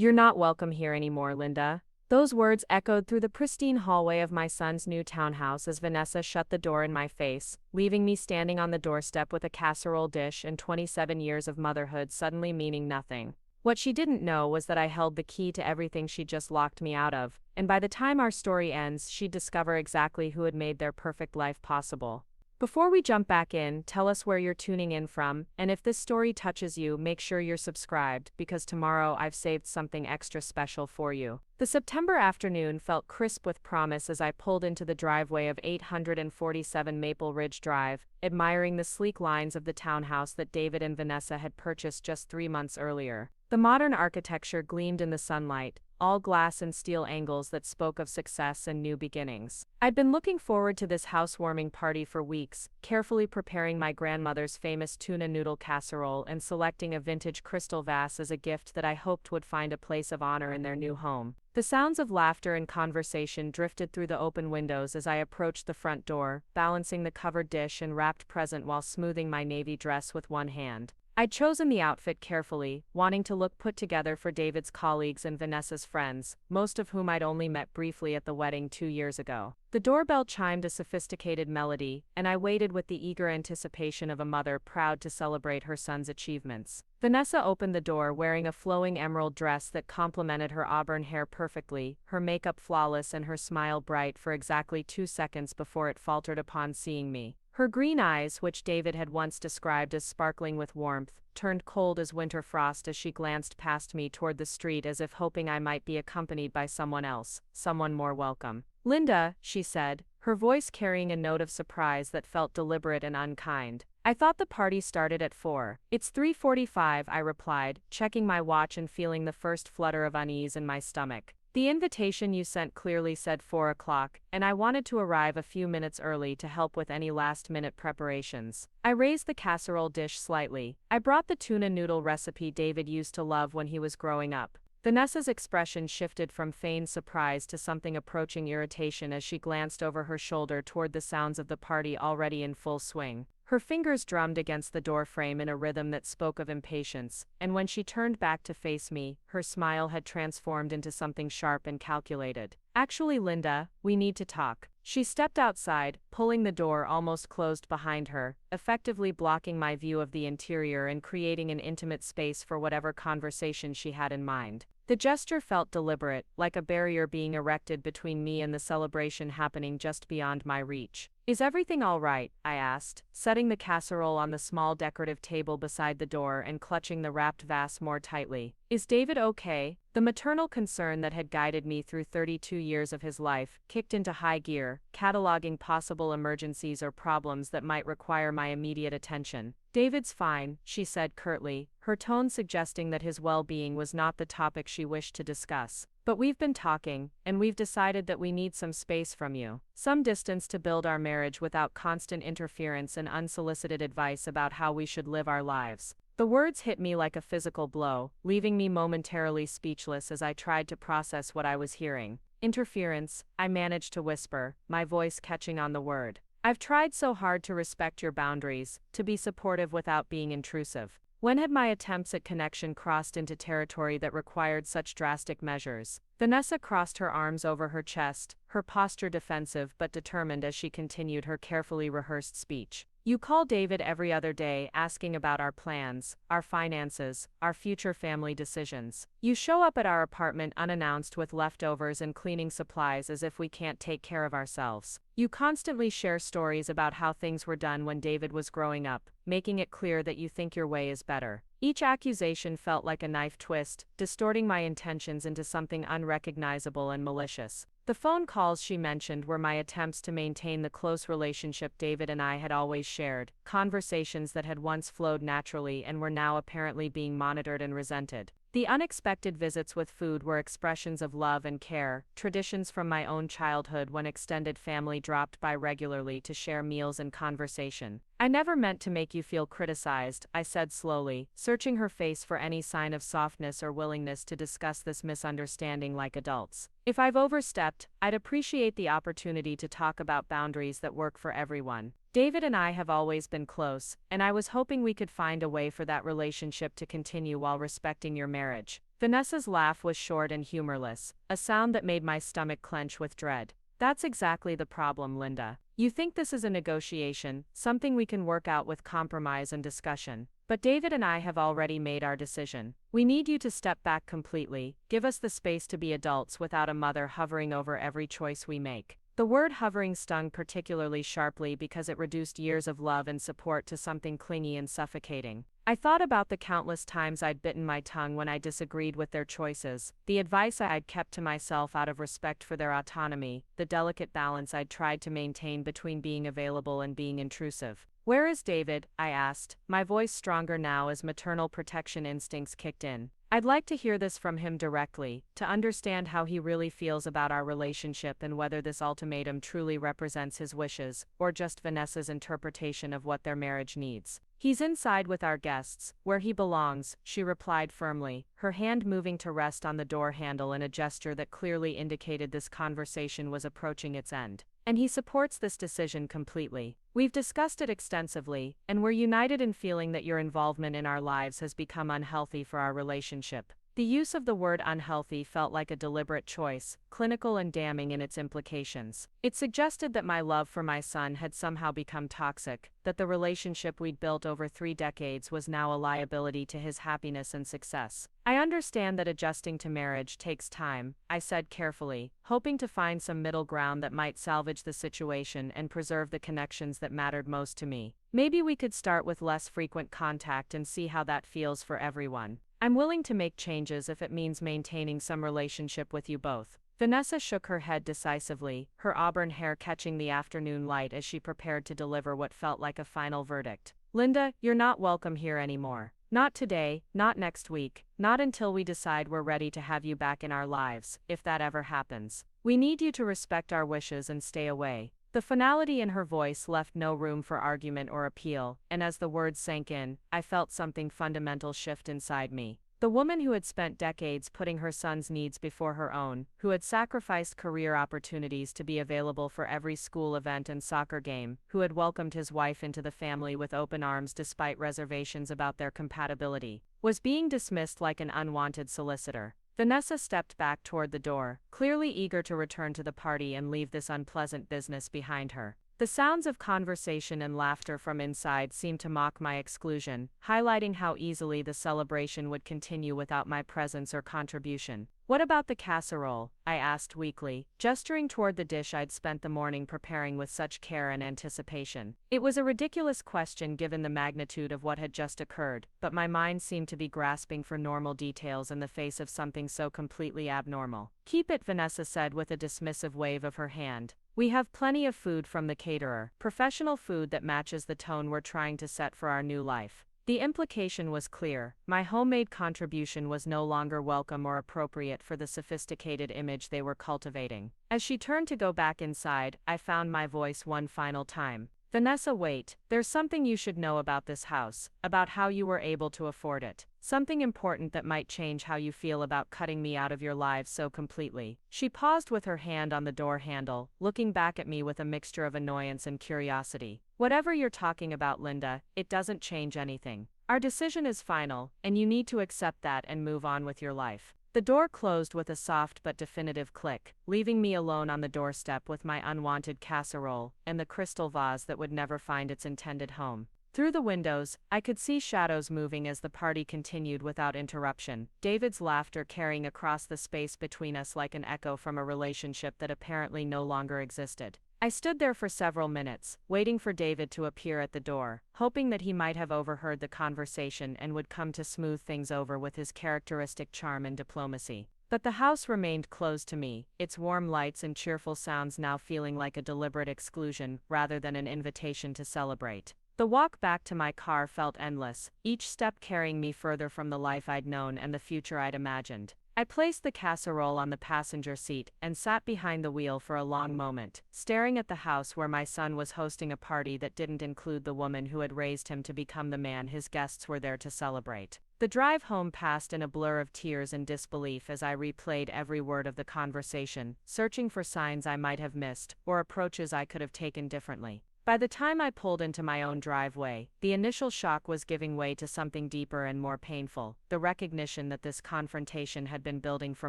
"You're not welcome here anymore, Linda." Those words echoed through the pristine hallway of my son's new townhouse as Vanessa shut the door in my face, leaving me standing on the doorstep with a casserole dish and 27 years of motherhood suddenly meaning nothing. What she didn't know was that I held the key to everything she just locked me out of, and by the time our story ends, she'd discover exactly who had made their perfect life possible. Before we jump back in, tell us where you're tuning in from, and if this story touches you, make sure you're subscribed, because tomorrow I've saved something extra special for you. The September afternoon felt crisp with promise as I pulled into the driveway of 847 Maple Ridge Drive, admiring the sleek lines of the townhouse that David and Vanessa had purchased just 3 months earlier. The modern architecture gleamed in the sunlight, all glass and steel angles that spoke of success and new beginnings. I'd been looking forward to this housewarming party for weeks, carefully preparing my grandmother's famous tuna noodle casserole and selecting a vintage crystal vase as a gift that I hoped would find a place of honor in their new home. The sounds of laughter and conversation drifted through the open windows as I approached the front door, balancing the covered dish and wrapped present while smoothing my navy dress with one hand. I'd chosen the outfit carefully, wanting to look put together for David's colleagues and Vanessa's friends, most of whom I'd only met briefly at the wedding 2 years ago. The doorbell chimed a sophisticated melody, and I waited with the eager anticipation of a mother proud to celebrate her son's achievements. Vanessa opened the door wearing a flowing emerald dress that complemented her auburn hair perfectly, her makeup flawless and her smile bright for exactly 2 seconds before it faltered upon seeing me. Her green eyes, which David had once described as sparkling with warmth, turned cold as winter frost as she glanced past me toward the street as if hoping I might be accompanied by someone else, someone more welcome. "Linda," she said, her voice carrying a note of surprise that felt deliberate and unkind. "I thought the party started at 4. "It's 3:45, I replied, checking my watch and feeling the first flutter of unease in my stomach. "The invitation you sent clearly said 4 o'clock, and I wanted to arrive a few minutes early to help with any last-minute preparations." I raised the casserole dish slightly. "I brought the tuna noodle recipe David used to love when he was growing up." Vanessa's expression shifted from feigned surprise to something approaching irritation as she glanced over her shoulder toward the sounds of the party already in full swing. Her fingers drummed against the doorframe in a rhythm that spoke of impatience, and when she turned back to face me, her smile had transformed into something sharp and calculated. "Actually, Linda, we need to talk." She stepped outside, pulling the door almost closed behind her, effectively blocking my view of the interior and creating an intimate space for whatever conversation she had in mind. The gesture felt deliberate, like a barrier being erected between me and the celebration happening just beyond my reach. "Is everything all right?" I asked, setting the casserole on the small decorative table beside the door and clutching the wrapped vase more tightly. "Is David okay?" The maternal concern that had guided me through 32 years of his life kicked into high gear, cataloging possible emergencies or problems that might require my immediate attention. "David's fine," she said curtly, her tone suggesting that his well-being was not the topic she wished to discuss. "But we've been talking, and we've decided that we need some space from you. Some distance to build our marriage without constant interference and unsolicited advice about how we should live our lives." The words hit me like a physical blow, leaving me momentarily speechless as I tried to process what I was hearing. "Interference," I managed to whisper, my voice catching on the word. "I've tried so hard to respect your boundaries, to be supportive without being intrusive. When had my attempts at connection crossed into territory that required such drastic measures?" Vanessa crossed her arms over her chest, her posture defensive but determined as she continued her carefully rehearsed speech. "You call David every other day asking about our plans, our finances, our future family decisions. You show up at our apartment unannounced with leftovers and cleaning supplies as if we can't take care of ourselves. You constantly share stories about how things were done when David was growing up, making it clear that you think your way is better." Each accusation felt like a knife twist, distorting my intentions into something unrecognizable and malicious. The phone calls she mentioned were my attempts to maintain the close relationship David and I had always shared, conversations that had once flowed naturally and were now apparently being monitored and resented. The unexpected visits with food were expressions of love and care, traditions from my own childhood when extended family dropped by regularly to share meals and conversation. "I never meant to make you feel criticized," I said slowly, searching her face for any sign of softness or willingness to discuss this misunderstanding like adults. "If I've overstepped, I'd appreciate the opportunity to talk about boundaries that work for everyone. David and I have always been close, and I was hoping we could find a way for that relationship to continue while respecting your marriage." Vanessa's laugh was short and humorless, a sound that made my stomach clench with dread. That's exactly the problem, Linda. You think this is a negotiation, something we can work out with compromise and discussion. But David and I have already made our decision. We need you to step back completely, give us the space to be adults without a mother hovering over every choice we make. The word hovering stung particularly sharply because it reduced years of love and support to something clingy and suffocating. I thought about the countless times I'd bitten my tongue when I disagreed with their choices, the advice I'd kept to myself out of respect for their autonomy, the delicate balance I'd tried to maintain between being available and being intrusive. "Where is David?" I asked, my voice stronger now as maternal protection instincts kicked in. I'd like to hear this from him directly, to understand how he really feels about our relationship and whether this ultimatum truly represents his wishes, or just Vanessa's interpretation of what their marriage needs. "He's inside with our guests, where he belongs," she replied firmly, her hand moving to rest on the door handle in a gesture that clearly indicated this conversation was approaching its end. "And he supports this decision completely. We've discussed it extensively, and we're united in feeling that your involvement in our lives has become unhealthy for our relationship." The use of the word unhealthy felt like a deliberate choice, clinical and damning in its implications. It suggested that my love for my son had somehow become toxic, that the relationship we'd built over 3 decades was now a liability to his happiness and success. "I understand that adjusting to marriage takes time," I said carefully, hoping to find some middle ground that might salvage the situation and preserve the connections that mattered most to me. "Maybe we could start with less frequent contact and see how that feels for everyone. I'm willing to make changes if it means maintaining some relationship with you both." Vanessa shook her head decisively, her auburn hair catching the afternoon light as she prepared to deliver what felt like a final verdict. "Linda, you're not welcome here anymore. Not today, not next week, not until we decide we're ready to have you back in our lives, if that ever happens. We need you to respect our wishes and stay away." The finality in her voice left no room for argument or appeal, and as the words sank in, I felt something fundamental shift inside me. The woman who had spent decades putting her son's needs before her own, who had sacrificed career opportunities to be available for every school event and soccer game, who had welcomed his wife into the family with open arms despite reservations about their compatibility, was being dismissed like an unwanted solicitor. Vanessa stepped back toward the door, clearly eager to return to the party and leave this unpleasant business behind her. The sounds of conversation and laughter from inside seemed to mock my exclusion, highlighting how easily the celebration would continue without my presence or contribution. "What about the casserole?" I asked weakly, gesturing toward the dish I'd spent the morning preparing with such care and anticipation. It was a ridiculous question given the magnitude of what had just occurred, but my mind seemed to be grasping for normal details in the face of something so completely abnormal. "Keep it," Vanessa said with a dismissive wave of her hand. "We have plenty of food from the caterer, professional food that matches the tone we're trying to set for our new life." The implication was clear. My homemade contribution was no longer welcome or appropriate for the sophisticated image they were cultivating. As she turned to go back inside, I found my voice one final time. "Vanessa, wait. There's something you should know about this house, about how you were able to afford it. Something important that might change how you feel about cutting me out of your lives so completely." She paused with her hand on the door handle, looking back at me with a mixture of annoyance and curiosity. "Whatever you're talking about, Linda, it doesn't change anything. Our decision is final, and you need to accept that and move on with your life." The door closed with a soft but definitive click, leaving me alone on the doorstep with my unwanted casserole and the crystal vase that would never find its intended home. Through the windows, I could see shadows moving as the party continued without interruption, David's laughter carrying across the space between us like an echo from a relationship that apparently no longer existed. I stood there for several minutes, waiting for David to appear at the door, hoping that he might have overheard the conversation and would come to smooth things over with his characteristic charm and diplomacy. But the house remained closed to me, its warm lights and cheerful sounds now feeling like a deliberate exclusion rather than an invitation to celebrate. The walk back to my car felt endless, each step carrying me further from the life I'd known and the future I'd imagined. I placed the casserole on the passenger seat and sat behind the wheel for a long moment, staring at the house where my son was hosting a party that didn't include the woman who had raised him to become the man his guests were there to celebrate. The drive home passed in a blur of tears and disbelief as I replayed every word of the conversation, searching for signs I might have missed or approaches I could have taken differently. By the time I pulled into my own driveway, the initial shock was giving way to something deeper and more painful, the recognition that this confrontation had been building for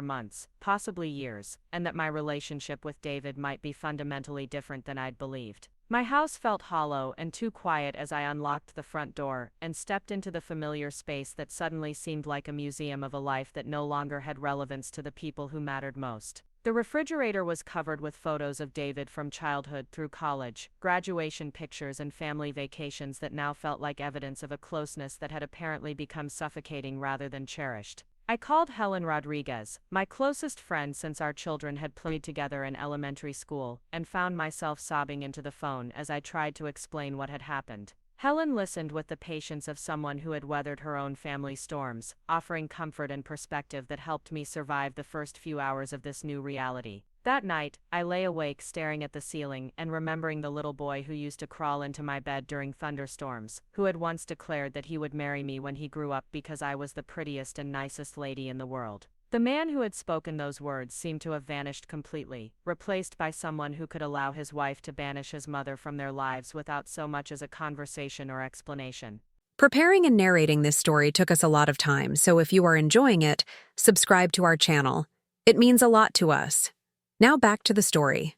months, possibly years, and that my relationship with David might be fundamentally different than I'd believed. My house felt hollow and too quiet as I unlocked the front door and stepped into the familiar space that suddenly seemed like a museum of a life that no longer had relevance to the people who mattered most. The refrigerator was covered with photos of David from childhood through college, graduation pictures and family vacations that now felt like evidence of a closeness that had apparently become suffocating rather than cherished. I called Helen Rodriguez, my closest friend since our children had played together in elementary school, and found myself sobbing into the phone as I tried to explain what had happened. Helen listened with the patience of someone who had weathered her own family storms, offering comfort and perspective that helped me survive the first few hours of this new reality. That night, I lay awake staring at the ceiling and remembering the little boy who used to crawl into my bed during thunderstorms, who had once declared that he would marry me when he grew up because I was the prettiest and nicest lady in the world. The man who had spoken those words seemed to have vanished completely, replaced by someone who could allow his wife to banish his mother from their lives without so much as a conversation or explanation. Preparing and narrating this story took us a lot of time, so if you are enjoying it, subscribe to our channel. It means a lot to us. Now back to the story.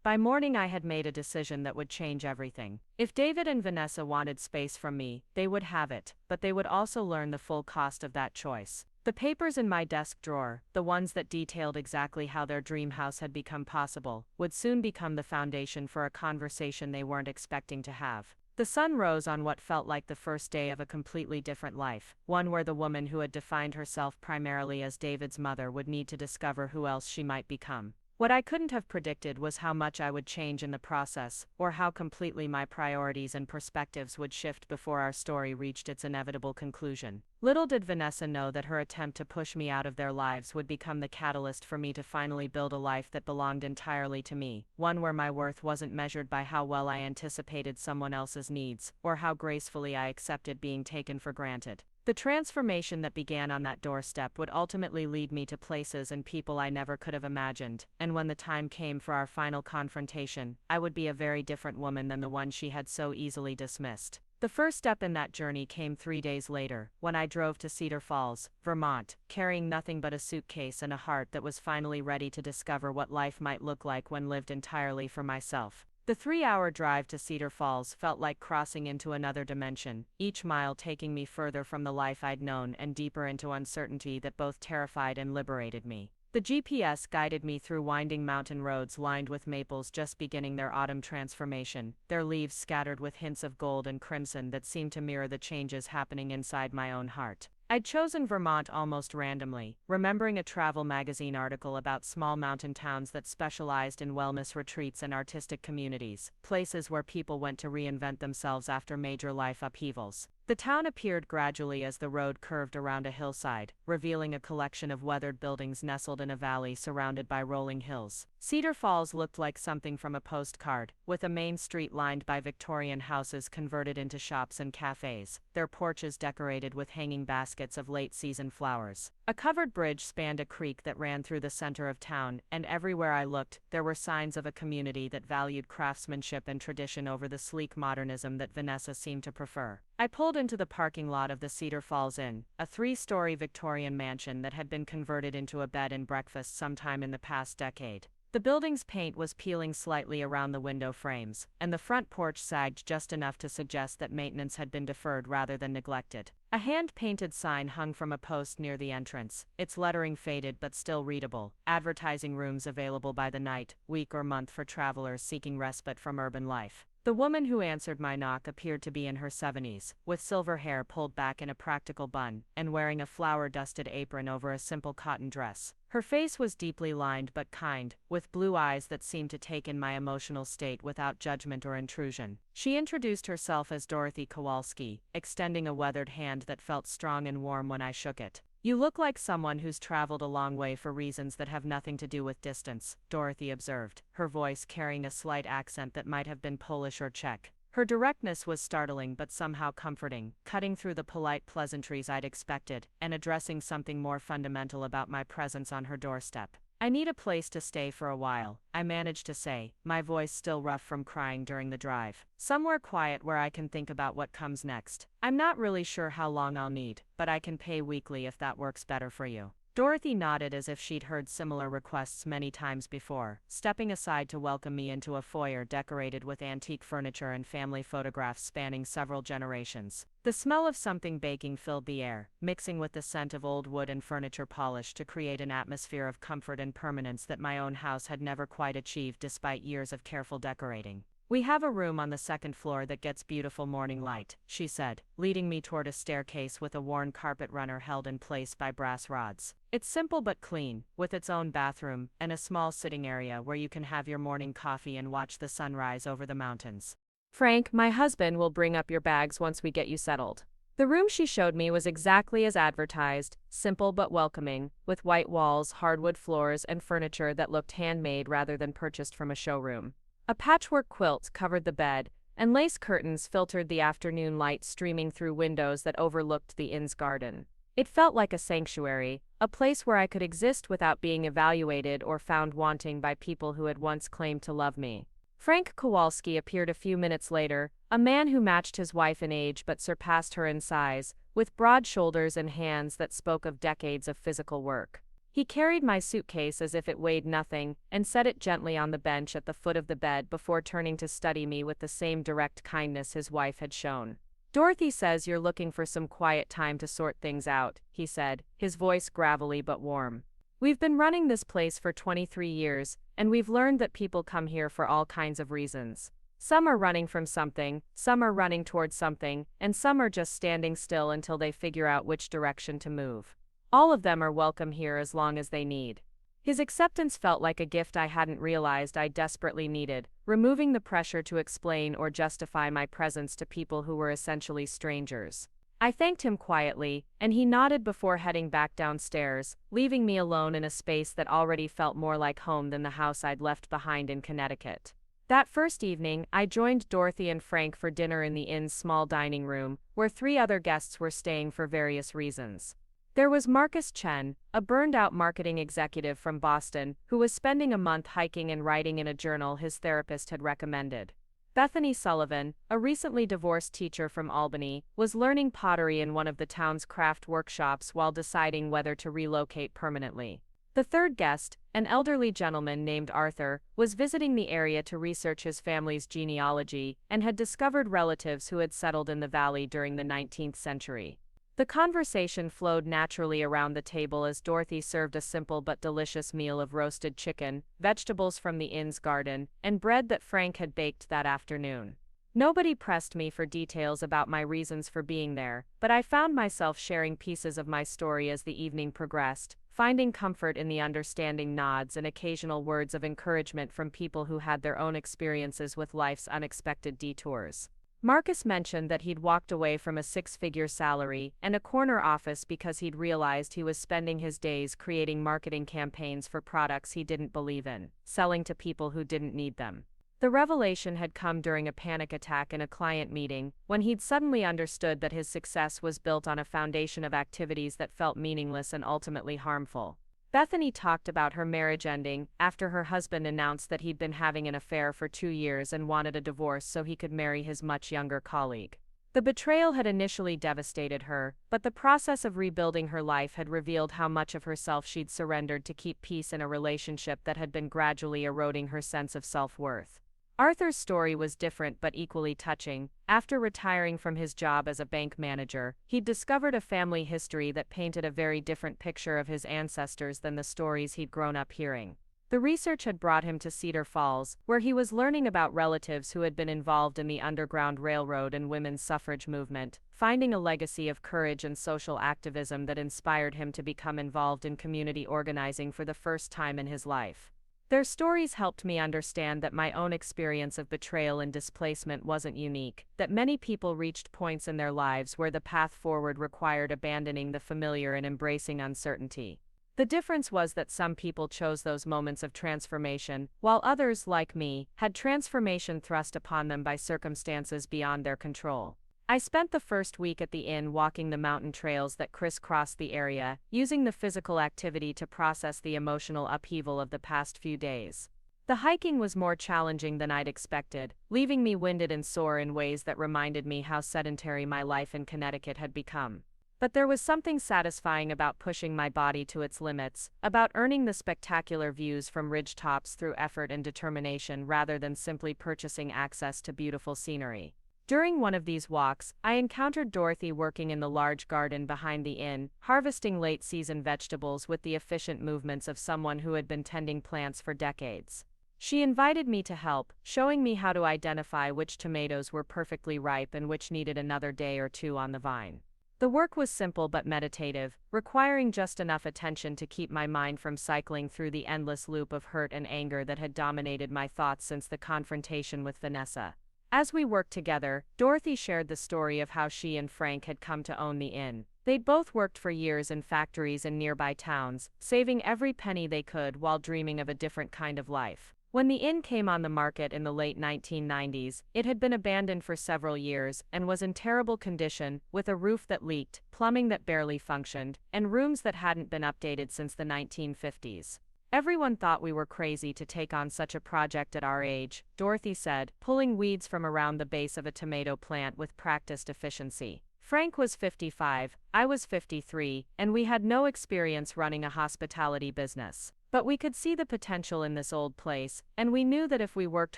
By morning I had made a decision that would change everything. If David and Vanessa wanted space from me, they would have it, but they would also learn the full cost of that choice. The papers in my desk drawer, the ones that detailed exactly how their dream house had become possible, would soon become the foundation for a conversation they weren't expecting to have. The sun rose on what felt like the first day of a completely different life, one where the woman who had defined herself primarily as David's mother would need to discover who else she might become. What I couldn't have predicted was how much I would change in the process, or how completely my priorities and perspectives would shift before our story reached its inevitable conclusion. Little did Vanessa know that her attempt to push me out of their lives would become the catalyst for me to finally build a life that belonged entirely to me, one where my worth wasn't measured by how well I anticipated someone else's needs, or how gracefully I accepted being taken for granted. The transformation that began on that doorstep would ultimately lead me to places and people I never could have imagined, and when the time came for our final confrontation, I would be a very different woman than the one she had so easily dismissed. The first step in that journey came 3 days later, when I drove to Cedar Falls, Vermont, carrying nothing but a suitcase and a heart that was finally ready to discover what life might look like when lived entirely for myself. The 3-hour drive to Cedar Falls felt like crossing into another dimension, each mile taking me further from the life I'd known and deeper into uncertainty that both terrified and liberated me. The GPS guided me through winding mountain roads lined with maples just beginning their autumn transformation, their leaves scattered with hints of gold and crimson that seemed to mirror the changes happening inside my own heart. I'd chosen Vermont almost randomly, remembering a travel magazine article about small mountain towns that specialized in wellness retreats and artistic communities, places where people went to reinvent themselves after major life upheavals. The town appeared gradually as the road curved around a hillside, revealing a collection of weathered buildings nestled in a valley surrounded by rolling hills. Cedar Falls looked like something from a postcard, with a main street lined by Victorian houses converted into shops and cafes, their porches decorated with hanging baskets of late-season flowers. A covered bridge spanned a creek that ran through the center of town, and everywhere I looked, there were signs of a community that valued craftsmanship and tradition over the sleek modernism that Vanessa seemed to prefer. I pulled into the parking lot of the Cedar Falls Inn, a 3-story Victorian mansion that had been converted into a bed and breakfast sometime in the past decade. The building's paint was peeling slightly around the window frames, and the front porch sagged just enough to suggest that maintenance had been deferred rather than neglected. A hand-painted sign hung from a post near the entrance, its lettering faded but still readable, advertising rooms available by the night, week or month for travelers seeking respite from urban life. The woman who answered my knock appeared to be in her 70s, with silver hair pulled back in a practical bun, and wearing a flower-dusted apron over a simple cotton dress. Her face was deeply lined but kind, with blue eyes that seemed to take in my emotional state without judgment or intrusion. She introduced herself as Dorothy Kowalski, extending a weathered hand that felt strong and warm when I shook it. "You look like someone who's traveled a long way for reasons that have nothing to do with distance," Dorothy observed, her voice carrying a slight accent that might have been Polish or Czech. Her directness was startling but somehow comforting, cutting through the polite pleasantries I'd expected, and addressing something more fundamental about my presence on her doorstep. I need a place to stay for a while, I managed to say, my voice still rough from crying during the drive. Somewhere quiet where I can think about what comes next. I'm not really sure how long I'll need, but I can pay weekly if that works better for you. Dorothy nodded as if she'd heard similar requests many times before, stepping aside to welcome me into a foyer decorated with antique furniture and family photographs spanning several generations. The smell of something baking filled the air, mixing with the scent of old wood and furniture polish to create an atmosphere of comfort and permanence that my own house had never quite achieved despite years of careful decorating. We have a room on the second floor that gets beautiful morning light, she said, leading me toward a staircase with a worn carpet runner held in place by brass rods. It's simple but clean, with its own bathroom and a small sitting area where you can have your morning coffee and watch the sunrise over the mountains. Frank, my husband, will bring up your bags once we get you settled. The room she showed me was exactly as advertised, simple but welcoming, with white walls, hardwood floors, and furniture that looked handmade rather than purchased from a showroom. A patchwork quilt covered the bed, and lace curtains filtered the afternoon light streaming through windows that overlooked the inn's garden. It felt like a sanctuary, a place where I could exist without being evaluated or found wanting by people who had once claimed to love me. Frank Kowalski appeared a few minutes later, a man who matched his wife in age but surpassed her in size, with broad shoulders and hands that spoke of decades of physical work. He carried my suitcase as if it weighed nothing, and set it gently on the bench at the foot of the bed before turning to study me with the same direct kindness his wife had shown. Dorothy says you're looking for some quiet time to sort things out, he said, his voice gravelly but warm. We've been running this place for 23 years, and we've learned that people come here for all kinds of reasons. Some are running from something, some are running towards something, and some are just standing still until they figure out which direction to move. All of them are welcome here as long as they need. His acceptance felt like a gift I hadn't realized I desperately needed, removing the pressure to explain or justify my presence to people who were essentially strangers. I thanked him quietly, and he nodded before heading back downstairs, leaving me alone in a space that already felt more like home than the house I'd left behind in Connecticut. That first evening, I joined Dorothy and Frank for dinner in the inn's small dining room, where 3 other guests were staying for various reasons. There was Marcus Chen, a burned-out marketing executive from Boston, who was spending a month hiking and writing in a journal his therapist had recommended. Bethany Sullivan, a recently divorced teacher from Albany, was learning pottery in one of the town's craft workshops while deciding whether to relocate permanently. The third guest, an elderly gentleman named Arthur, was visiting the area to research his family's genealogy and had discovered relatives who had settled in the valley during the 19th century. The conversation flowed naturally around the table as Dorothy served a simple but delicious meal of roasted chicken, vegetables from the inn's garden, and bread that Frank had baked that afternoon. Nobody pressed me for details about my reasons for being there, but I found myself sharing pieces of my story as the evening progressed, finding comfort in the understanding nods and occasional words of encouragement from people who had their own experiences with life's unexpected detours. Marcus mentioned that he'd walked away from a 6-figure salary and a corner office because he'd realized he was spending his days creating marketing campaigns for products he didn't believe in, selling to people who didn't need them. The revelation had come during a panic attack in a client meeting, when he'd suddenly understood that his success was built on a foundation of activities that felt meaningless and ultimately harmful. Bethany talked about her marriage ending after her husband announced that he'd been having an affair for 2 years and wanted a divorce so he could marry his much younger colleague. The betrayal had initially devastated her, but the process of rebuilding her life had revealed how much of herself she'd surrendered to keep peace in a relationship that had been gradually eroding her sense of self-worth. Arthur's story was different but equally touching. After retiring from his job as a bank manager, he'd discovered a family history that painted a very different picture of his ancestors than the stories he'd grown up hearing. The research had brought him to Cedar Falls, where he was learning about relatives who had been involved in the Underground Railroad and women's suffrage movement, finding a legacy of courage and social activism that inspired him to become involved in community organizing for the first time in his life. Their stories helped me understand that my own experience of betrayal and displacement wasn't unique, that many people reached points in their lives where the path forward required abandoning the familiar and embracing uncertainty. The difference was that some people chose those moments of transformation, while others, like me, had transformation thrust upon them by circumstances beyond their control. I spent the first week at the inn walking the mountain trails that crisscrossed the area, using the physical activity to process the emotional upheaval of the past few days. The hiking was more challenging than I'd expected, leaving me winded and sore in ways that reminded me how sedentary my life in Connecticut had become. But there was something satisfying about pushing my body to its limits, about earning the spectacular views from ridge tops through effort and determination rather than simply purchasing access to beautiful scenery. During one of these walks, I encountered Dorothy working in the large garden behind the inn, harvesting late-season vegetables with the efficient movements of someone who had been tending plants for decades. She invited me to help, showing me how to identify which tomatoes were perfectly ripe and which needed another day or two on the vine. The work was simple but meditative, requiring just enough attention to keep my mind from cycling through the endless loop of hurt and anger that had dominated my thoughts since the confrontation with Vanessa. As we worked together, Dorothy shared the story of how she and Frank had come to own the inn. They'd both worked for years in factories in nearby towns, saving every penny they could while dreaming of a different kind of life. When the inn came on the market in the late 1990s, it had been abandoned for several years and was in terrible condition, with a roof that leaked, plumbing that barely functioned, and rooms that hadn't been updated since the 1950s. Everyone thought we were crazy to take on such a project at our age, Dorothy said, pulling weeds from around the base of a tomato plant with practiced efficiency. Frank was 55, I was 53, and we had no experience running a hospitality business. But we could see the potential in this old place, and we knew that if we worked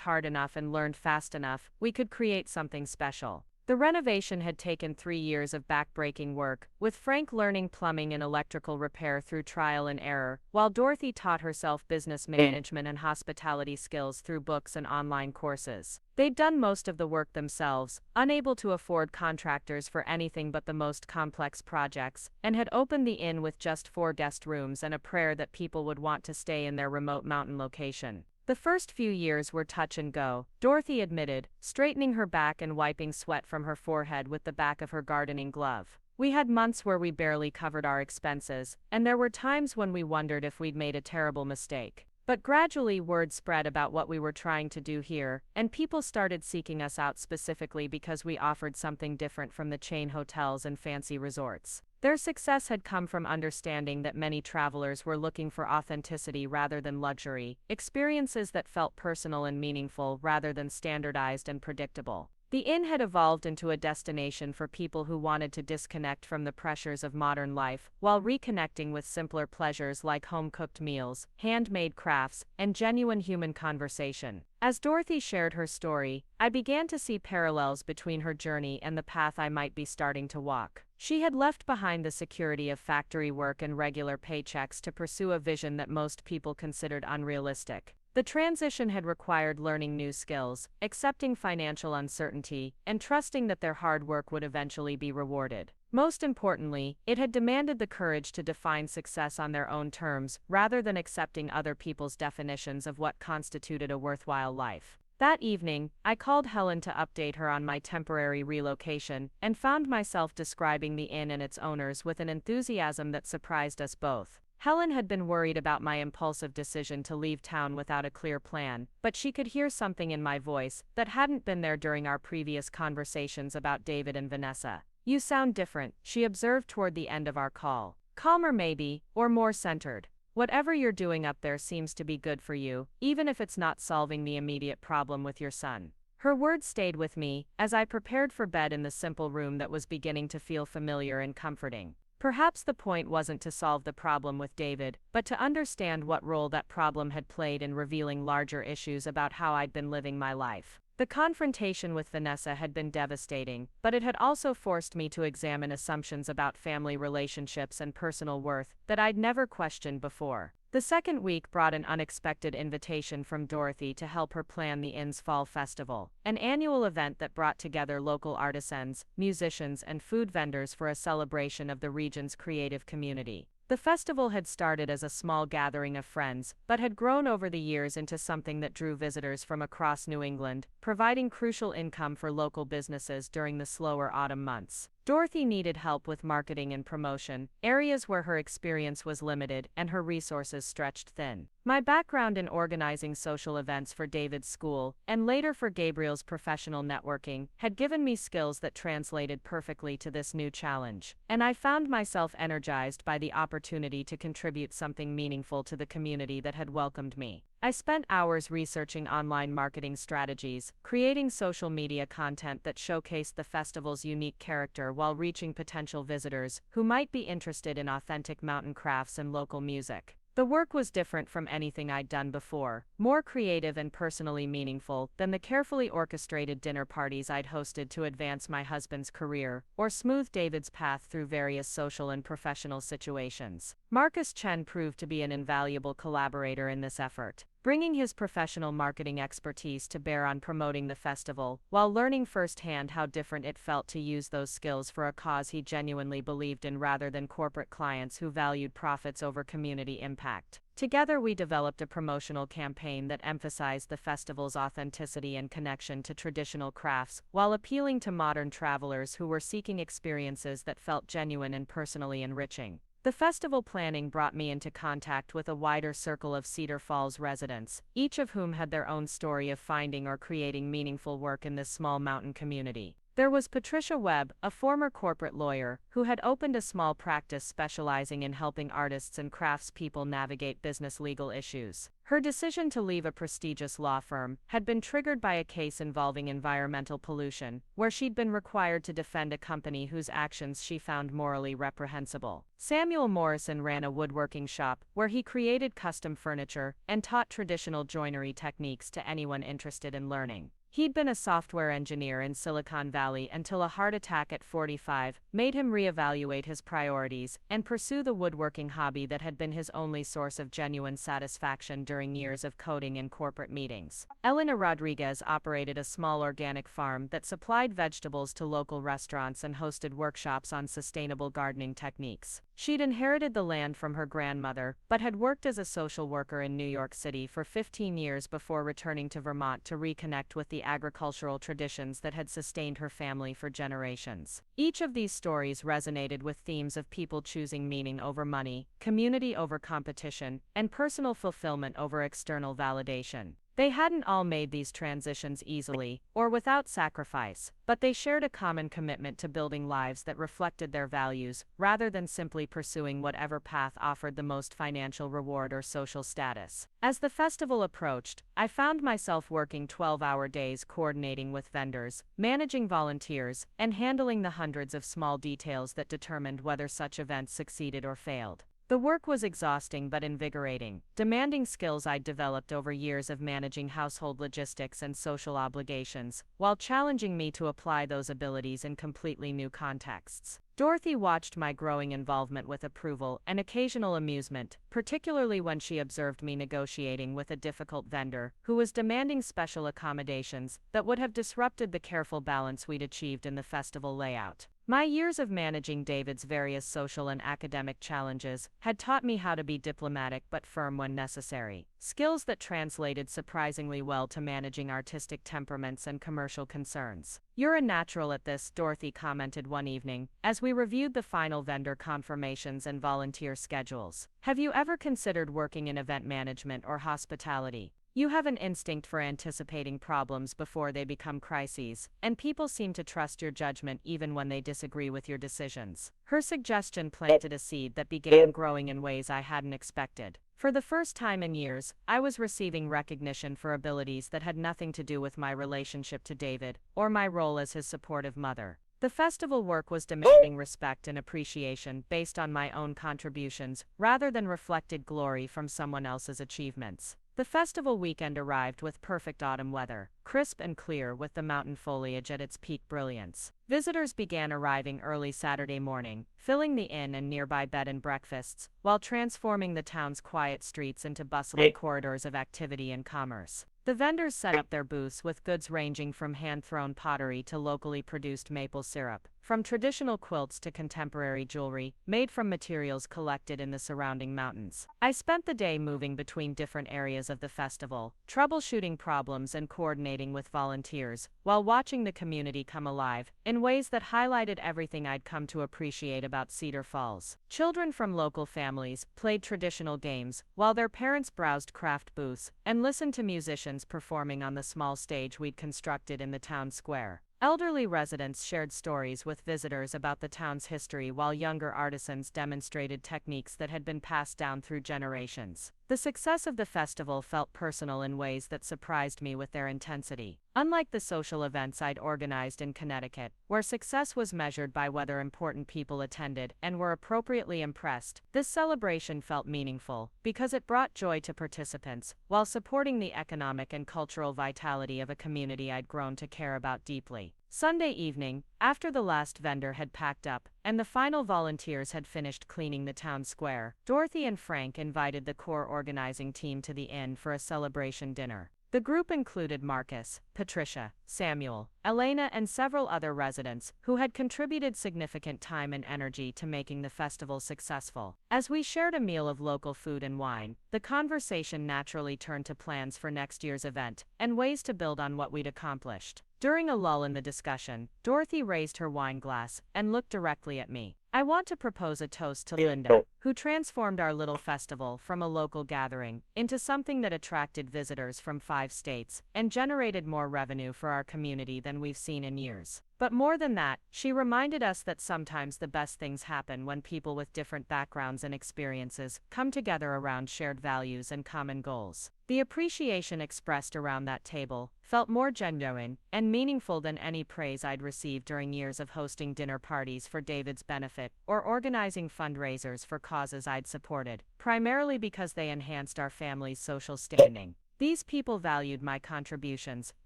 hard enough and learned fast enough, we could create something special. The renovation had taken 3 years of back-breaking work, with Frank learning plumbing and electrical repair through trial and error, while Dorothy taught herself business management and hospitality skills through books and online courses. They'd done most of the work themselves, unable to afford contractors for anything but the most complex projects, and had opened the inn with just 4 guest rooms and a prayer that people would want to stay in their remote mountain location. The first few years were touch and go, Dorothy admitted, straightening her back and wiping sweat from her forehead with the back of her gardening glove. We had months where we barely covered our expenses, and there were times when we wondered if we'd made a terrible mistake. But gradually word spread about what we were trying to do here, and people started seeking us out specifically because we offered something different from the chain hotels and fancy resorts. Their success had come from understanding that many travelers were looking for authenticity rather than luxury, experiences that felt personal and meaningful rather than standardized and predictable. The inn had evolved into a destination for people who wanted to disconnect from the pressures of modern life, while reconnecting with simpler pleasures like home-cooked meals, handmade crafts, and genuine human conversation. As Dorothy shared her story, I began to see parallels between her journey and the path I might be starting to walk. She had left behind the security of factory work and regular paychecks to pursue a vision that most people considered unrealistic. The transition had required learning new skills, accepting financial uncertainty, and trusting that their hard work would eventually be rewarded. Most importantly, it had demanded the courage to define success on their own terms, rather than accepting other people's definitions of what constituted a worthwhile life. That evening, I called Helen to update her on my temporary relocation, and found myself describing the inn and its owners with an enthusiasm that surprised us both. Helen had been worried about my impulsive decision to leave town without a clear plan, but she could hear something in my voice that hadn't been there during our previous conversations about David and Vanessa. "You sound different," she observed toward the end of our call. "Calmer maybe, or more centered. Whatever you're doing up there seems to be good for you, even if it's not solving the immediate problem with your son." Her words stayed with me, as I prepared for bed in the simple room that was beginning to feel familiar and comforting. Perhaps the point wasn't to solve the problem with David, but to understand what role that problem had played in revealing larger issues about how I'd been living my life. The confrontation with Vanessa had been devastating, but it had also forced me to examine assumptions about family relationships and personal worth that I'd never questioned before. The second week brought an unexpected invitation from Dorothy to help her plan the inn's fall festival, an annual event that brought together local artisans, musicians, and food vendors for a celebration of the region's creative community. The festival had started as a small gathering of friends, but had grown over the years into something that drew visitors from across New England, providing crucial income for local businesses during the slower autumn months. Dorothy needed help with marketing and promotion, areas where her experience was limited and her resources stretched thin. My background in organizing social events for David's school, and later for Gabriel's professional networking, had given me skills that translated perfectly to this new challenge, and I found myself energized by the opportunity to contribute something meaningful to the community that had welcomed me. I spent hours researching online marketing strategies, creating social media content that showcased the festival's unique character while reaching potential visitors who might be interested in authentic mountain crafts and local music. The work was different from anything I'd done before, more creative and personally meaningful than the carefully orchestrated dinner parties I'd hosted to advance my husband's career, or smooth David's path through various social and professional situations. Marcus Chen proved to be an invaluable collaborator in this effort, bringing his professional marketing expertise to bear on promoting the festival, while learning firsthand how different it felt to use those skills for a cause he genuinely believed in rather than corporate clients who valued profits over community impact. Together we developed a promotional campaign that emphasized the festival's authenticity and connection to traditional crafts, while appealing to modern travelers who were seeking experiences that felt genuine and personally enriching. The festival planning brought me into contact with a wider circle of Cedar Falls residents, each of whom had their own story of finding or creating meaningful work in this small mountain community. There was Patricia Webb, a former corporate lawyer, who had opened a small practice specializing in helping artists and craftspeople navigate business legal issues. Her decision to leave a prestigious law firm had been triggered by a case involving environmental pollution, where she'd been required to defend a company whose actions she found morally reprehensible. Samuel Morrison ran a woodworking shop, where he created custom furniture and taught traditional joinery techniques to anyone interested in learning. He'd been a software engineer in Silicon Valley until a heart attack at 45 made him reevaluate his priorities and pursue the woodworking hobby that had been his only source of genuine satisfaction during years of coding in corporate meetings. Elena Rodriguez operated a small organic farm that supplied vegetables to local restaurants and hosted workshops on sustainable gardening techniques. She'd inherited the land from her grandmother, but had worked as a social worker in New York City for 15 years before returning to Vermont to reconnect with the agricultural traditions that had sustained her family for generations. Each of these stories resonated with themes of people choosing meaning over money, community over competition, and personal fulfillment over external validation. They hadn't all made these transitions easily, or without sacrifice, but they shared a common commitment to building lives that reflected their values, rather than simply pursuing whatever path offered the most financial reward or social status. As the festival approached, I found myself working 12-hour days coordinating with vendors, managing volunteers, and handling the hundreds of small details that determined whether such events succeeded or failed. The work was exhausting but invigorating, demanding skills I'd developed over years of managing household logistics and social obligations, while challenging me to apply those abilities in completely new contexts. Dorothy watched my growing involvement with approval and occasional amusement, particularly when she observed me negotiating with a difficult vendor who was demanding special accommodations that would have disrupted the careful balance we'd achieved in the festival layout. My years of managing David's various social and academic challenges had taught me how to be diplomatic but firm when necessary, skills that translated surprisingly well to managing artistic temperaments and commercial concerns. "You're a natural at this," Dorothy commented one evening, as we reviewed the final vendor confirmations and volunteer schedules. "Have you ever considered working in event management or hospitality? You have an instinct for anticipating problems before they become crises, and people seem to trust your judgment even when they disagree with your decisions." Her suggestion planted a seed that began growing in ways I hadn't expected. For the first time in years, I was receiving recognition for abilities that had nothing to do with my relationship to David, or my role as his supportive mother. The festival work was demanding respect and appreciation based on my own contributions, rather than reflected glory from someone else's achievements. The festival weekend arrived with perfect autumn weather, crisp and clear with the mountain foliage at its peak brilliance. Visitors began arriving early Saturday morning, filling the inn and nearby bed and breakfasts, while transforming the town's quiet streets into bustling corridors of activity and commerce. The vendors set up their booths with goods ranging from hand-thrown pottery to locally produced maple syrup, from traditional quilts to contemporary jewelry, made from materials collected in the surrounding mountains. I spent the day moving between different areas of the festival, troubleshooting problems and coordinating with volunteers, while watching the community come alive, in ways that highlighted everything I'd come to appreciate about Cedar Falls. Children from local families played traditional games, while their parents browsed craft booths and listened to musicians performing on the small stage we'd constructed in the town square. Elderly residents shared stories with visitors about the town's history, while younger artisans demonstrated techniques that had been passed down through generations. The success of the festival felt personal in ways that surprised me with their intensity. Unlike the social events I'd organized in Connecticut, where success was measured by whether important people attended and were appropriately impressed, this celebration felt meaningful because it brought joy to participants while supporting the economic and cultural vitality of a community I'd grown to care about deeply. Sunday evening, after the last vendor had packed up and the final volunteers had finished cleaning the town square, Dorothy and Frank invited the core organizing team to the inn for a celebration dinner. The group included Marcus, Patricia, Samuel, Elena, and several other residents who had contributed significant time and energy to making the festival successful. As we shared a meal of local food and wine, the conversation naturally turned to plans for next year's event and ways to build on what we'd accomplished. During a lull in the discussion, Dorothy raised her wine glass and looked directly at me. I want to propose a toast to Linda, who transformed our little festival from a local gathering into something that attracted visitors from 5 states and generated more revenue for our community than we've seen in years. But more than that, she reminded us that sometimes the best things happen when people with different backgrounds and experiences come together around shared values and common goals. The appreciation expressed around that table felt more genuine and meaningful than any praise I'd received during years of hosting dinner parties for David's benefit or organizing fundraisers for causes I'd supported, primarily because they enhanced our family's social standing. These people valued my contributions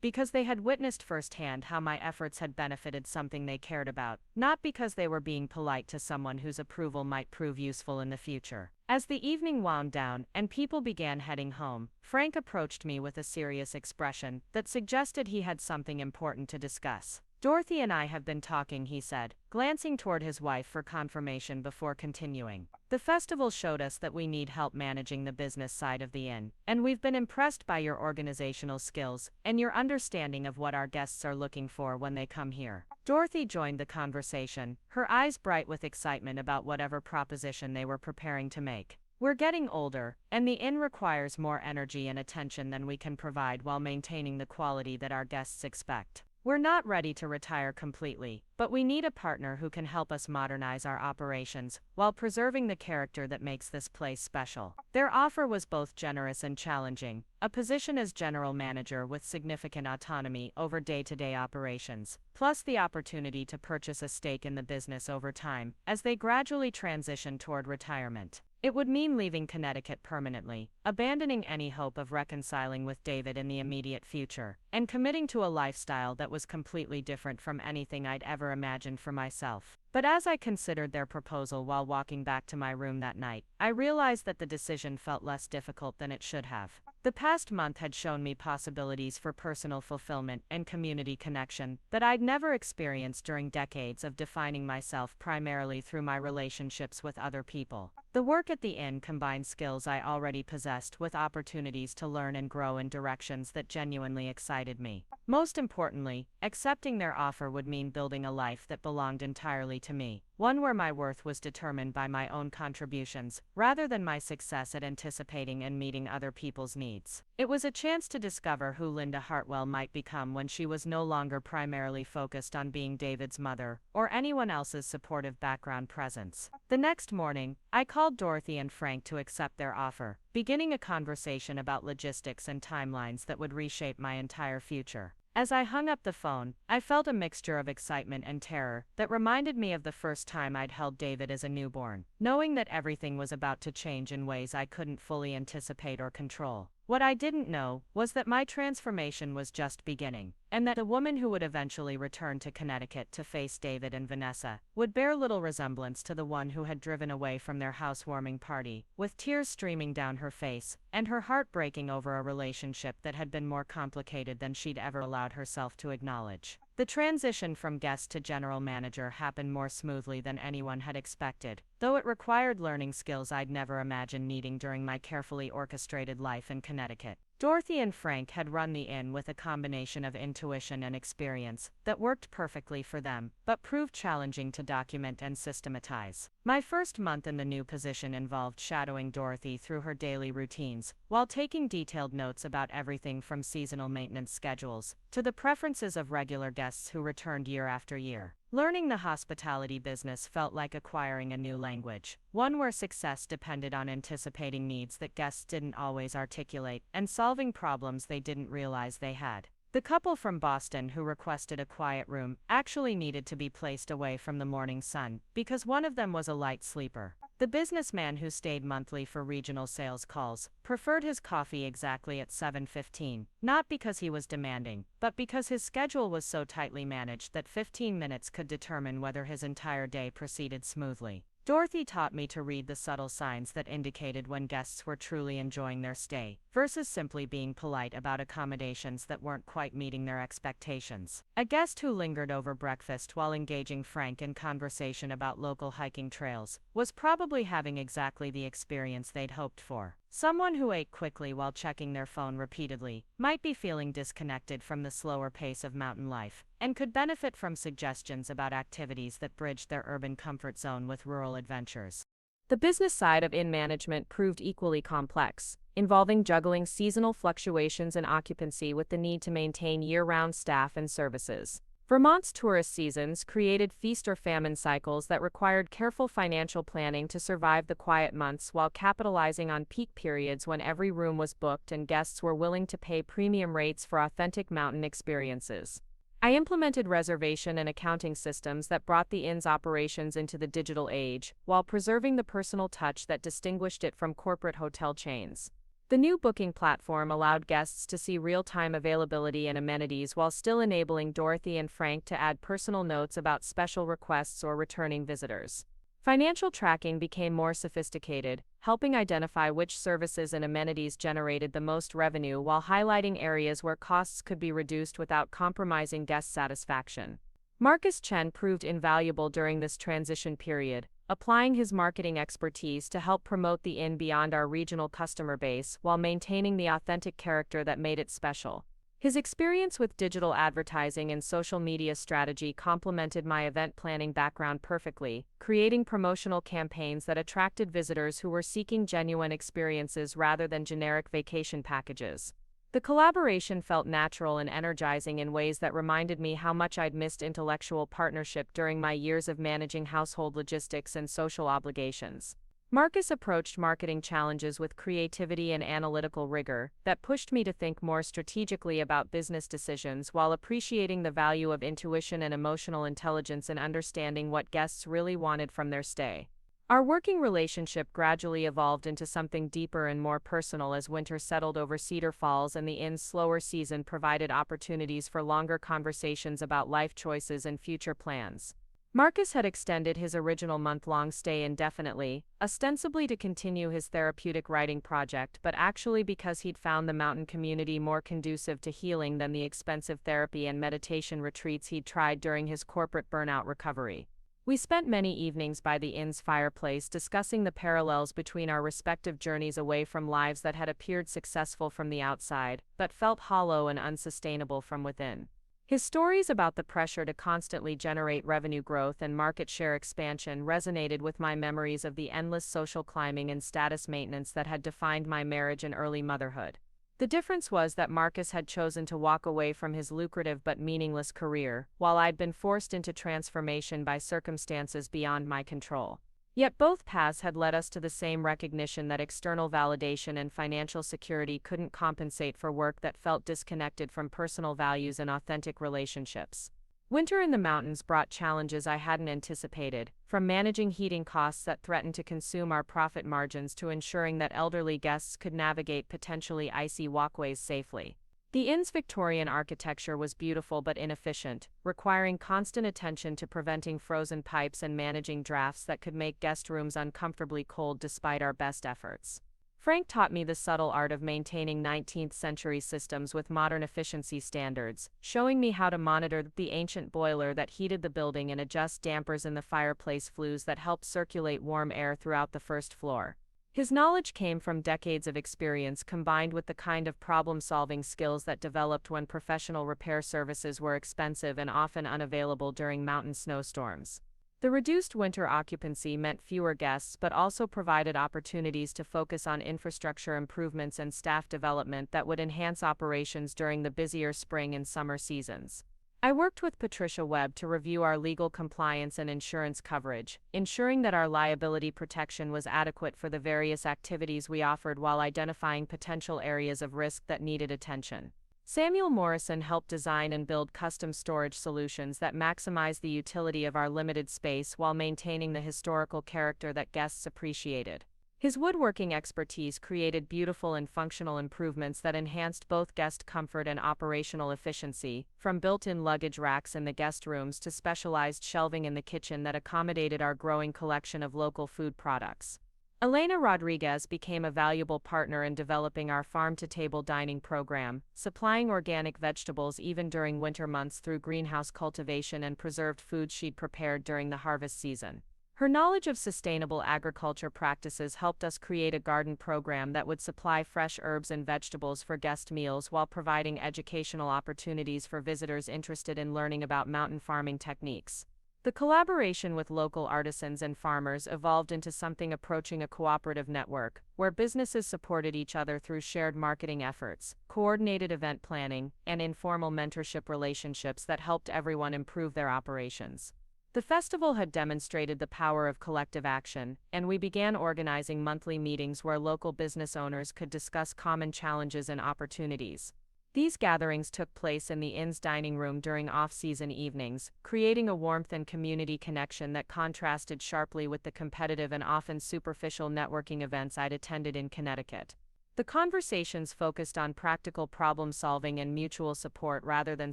because they had witnessed firsthand how my efforts had benefited something they cared about, not because they were being polite to someone whose approval might prove useful in the future. As the evening wound down and people began heading home, Frank approached me with a serious expression that suggested he had something important to discuss. "Dorothy and I have been talking," he said, glancing toward his wife for confirmation before continuing. "The festival showed us that we need help managing the business side of the inn, and we've been impressed by your organizational skills and your understanding of what our guests are looking for when they come here." Dorothy joined the conversation, her eyes bright with excitement about whatever proposition they were preparing to make. "We're getting older, and the inn requires more energy and attention than we can provide while maintaining the quality that our guests expect. We're not ready to retire completely, but we need a partner who can help us modernize our operations while preserving the character that makes this place special." Their offer was both generous and challenging: a position as general manager with significant autonomy over day-to-day operations, plus the opportunity to purchase a stake in the business over time as they gradually transition toward retirement. It would mean leaving Connecticut permanently, abandoning any hope of reconciling with David in the immediate future, and committing to a lifestyle that was completely different from anything I'd ever imagined for myself. But as I considered their proposal while walking back to my room that night, I realized that the decision felt less difficult than it should have. The past month had shown me possibilities for personal fulfillment and community connection that I'd never experienced during decades of defining myself primarily through my relationships with other people. The work at the inn combined skills I already possessed with opportunities to learn and grow in directions that genuinely excited me. Most importantly, accepting their offer would mean building a life that belonged entirely to me, one where my worth was determined by my own contributions, rather than my success at anticipating and meeting other people's needs. It was a chance to discover who Linda Hartwell might become when she was no longer primarily focused on being David's mother or anyone else's supportive background presence. The next morning, I called Dorothy and Frank to accept their offer, beginning a conversation about logistics and timelines that would reshape my entire future. As I hung up the phone, I felt a mixture of excitement and terror that reminded me of the first time I'd held David as a newborn, knowing that everything was about to change in ways I couldn't fully anticipate or control. What I didn't know was that my transformation was just beginning, and that the woman who would eventually return to Connecticut to face David and Vanessa would bear little resemblance to the one who had driven away from their housewarming party, with tears streaming down her face, and her heart breaking over a relationship that had been more complicated than she'd ever allowed herself to acknowledge. The transition from guest to general manager happened more smoothly than anyone had expected, though it required learning skills I'd never imagined needing during my carefully orchestrated life in Connecticut. Dorothy and Frank had run the inn with a combination of intuition and experience that worked perfectly for them, but proved challenging to document and systematize. My first month in the new position involved shadowing Dorothy through her daily routines, while taking detailed notes about everything from seasonal maintenance schedules to the preferences of regular guests who returned year after year. Learning the hospitality business felt like acquiring a new language, one where success depended on anticipating needs that guests didn't always articulate and solving problems they didn't realize they had. The couple from Boston who requested a quiet room actually needed to be placed away from the morning sun because one of them was a light sleeper. The businessman who stayed monthly for regional sales calls preferred his coffee exactly at 7:15, not because he was demanding, but because his schedule was so tightly managed that 15 minutes could determine whether his entire day proceeded smoothly. Dorothy taught me to read the subtle signs that indicated when guests were truly enjoying their stay, versus simply being polite about accommodations that weren't quite meeting their expectations. A guest who lingered over breakfast while engaging Frank in conversation about local hiking trails was probably having exactly the experience they'd hoped for. Someone who ate quickly while checking their phone repeatedly might be feeling disconnected from the slower pace of mountain life, and could benefit from suggestions about activities that bridge their urban comfort zone with rural adventures. The business side of inn management proved equally complex, involving juggling seasonal fluctuations in occupancy with the need to maintain year-round staff and services. Vermont's tourist seasons created feast or famine cycles that required careful financial planning to survive the quiet months while capitalizing on peak periods when every room was booked and guests were willing to pay premium rates for authentic mountain experiences. I implemented reservation and accounting systems that brought the inn's operations into the digital age, while preserving the personal touch that distinguished it from corporate hotel chains. The new booking platform allowed guests to see real-time availability and amenities while still enabling Dorothy and Frank to add personal notes about special requests or returning visitors. Financial tracking became more sophisticated, helping identify which services and amenities generated the most revenue while highlighting areas where costs could be reduced without compromising guest satisfaction. Marcus Chen proved invaluable during this transition period, applying his marketing expertise to help promote the inn beyond our regional customer base while maintaining the authentic character that made it special. His experience with digital advertising and social media strategy complemented my event planning background perfectly, creating promotional campaigns that attracted visitors who were seeking genuine experiences rather than generic vacation packages. The collaboration felt natural and energizing in ways that reminded me how much I'd missed intellectual partnership during my years of managing household logistics and social obligations. Marcus approached marketing challenges with creativity and analytical rigor that pushed me to think more strategically about business decisions while appreciating the value of intuition and emotional intelligence in understanding what guests really wanted from their stay. Our working relationship gradually evolved into something deeper and more personal as winter settled over Cedar Falls and the inn's slower season provided opportunities for longer conversations about life choices and future plans. Marcus had extended his original month-long stay indefinitely, ostensibly to continue his therapeutic writing project, but actually because he'd found the mountain community more conducive to healing than the expensive therapy and meditation retreats he'd tried during his corporate burnout recovery. We spent many evenings by the inn's fireplace discussing the parallels between our respective journeys away from lives that had appeared successful from the outside, but felt hollow and unsustainable from within. His stories about the pressure to constantly generate revenue growth and market share expansion resonated with my memories of the endless social climbing and status maintenance that had defined my marriage and early motherhood. The difference was that Marcus had chosen to walk away from his lucrative but meaningless career, while I'd been forced into transformation by circumstances beyond my control. Yet both paths had led us to the same recognition that external validation and financial security couldn't compensate for work that felt disconnected from personal values and authentic relationships. Winter in the mountains brought challenges I hadn't anticipated, from managing heating costs that threatened to consume our profit margins to ensuring that elderly guests could navigate potentially icy walkways safely. The inn's Victorian architecture was beautiful but inefficient, requiring constant attention to preventing frozen pipes and managing drafts that could make guest rooms uncomfortably cold despite our best efforts. Frank taught me the subtle art of maintaining 19th century systems with modern efficiency standards, showing me how to monitor the ancient boiler that heated the building and adjust dampers in the fireplace flues that helped circulate warm air throughout the first floor. His knowledge came from decades of experience combined with the kind of problem-solving skills that developed when professional repair services were expensive and often unavailable during mountain snowstorms. The reduced winter occupancy meant fewer guests but also provided opportunities to focus on infrastructure improvements and staff development that would enhance operations during the busier spring and summer seasons. I worked with Patricia Webb to review our legal compliance and insurance coverage, ensuring that our liability protection was adequate for the various activities we offered while identifying potential areas of risk that needed attention. Samuel Morrison helped design and build custom storage solutions that maximize the utility of our limited space while maintaining the historical character that guests appreciated. His woodworking expertise created beautiful and functional improvements that enhanced both guest comfort and operational efficiency, from built-in luggage racks in the guest rooms to specialized shelving in the kitchen that accommodated our growing collection of local food products. Elena Rodriguez became a valuable partner in developing our farm-to-table dining program, supplying organic vegetables even during winter months through greenhouse cultivation and preserved foods she'd prepared during the harvest season. Her knowledge of sustainable agriculture practices helped us create a garden program that would supply fresh herbs and vegetables for guest meals while providing educational opportunities for visitors interested in learning about mountain farming techniques. The collaboration with local artisans and farmers evolved into something approaching a cooperative network, where businesses supported each other through shared marketing efforts, coordinated event planning, and informal mentorship relationships that helped everyone improve their operations. The festival had demonstrated the power of collective action, and we began organizing monthly meetings where local business owners could discuss common challenges and opportunities. These gatherings took place in the inn's dining room during off-season evenings, creating a warmth and community connection that contrasted sharply with the competitive and often superficial networking events I'd attended in Connecticut. The conversations focused on practical problem-solving and mutual support rather than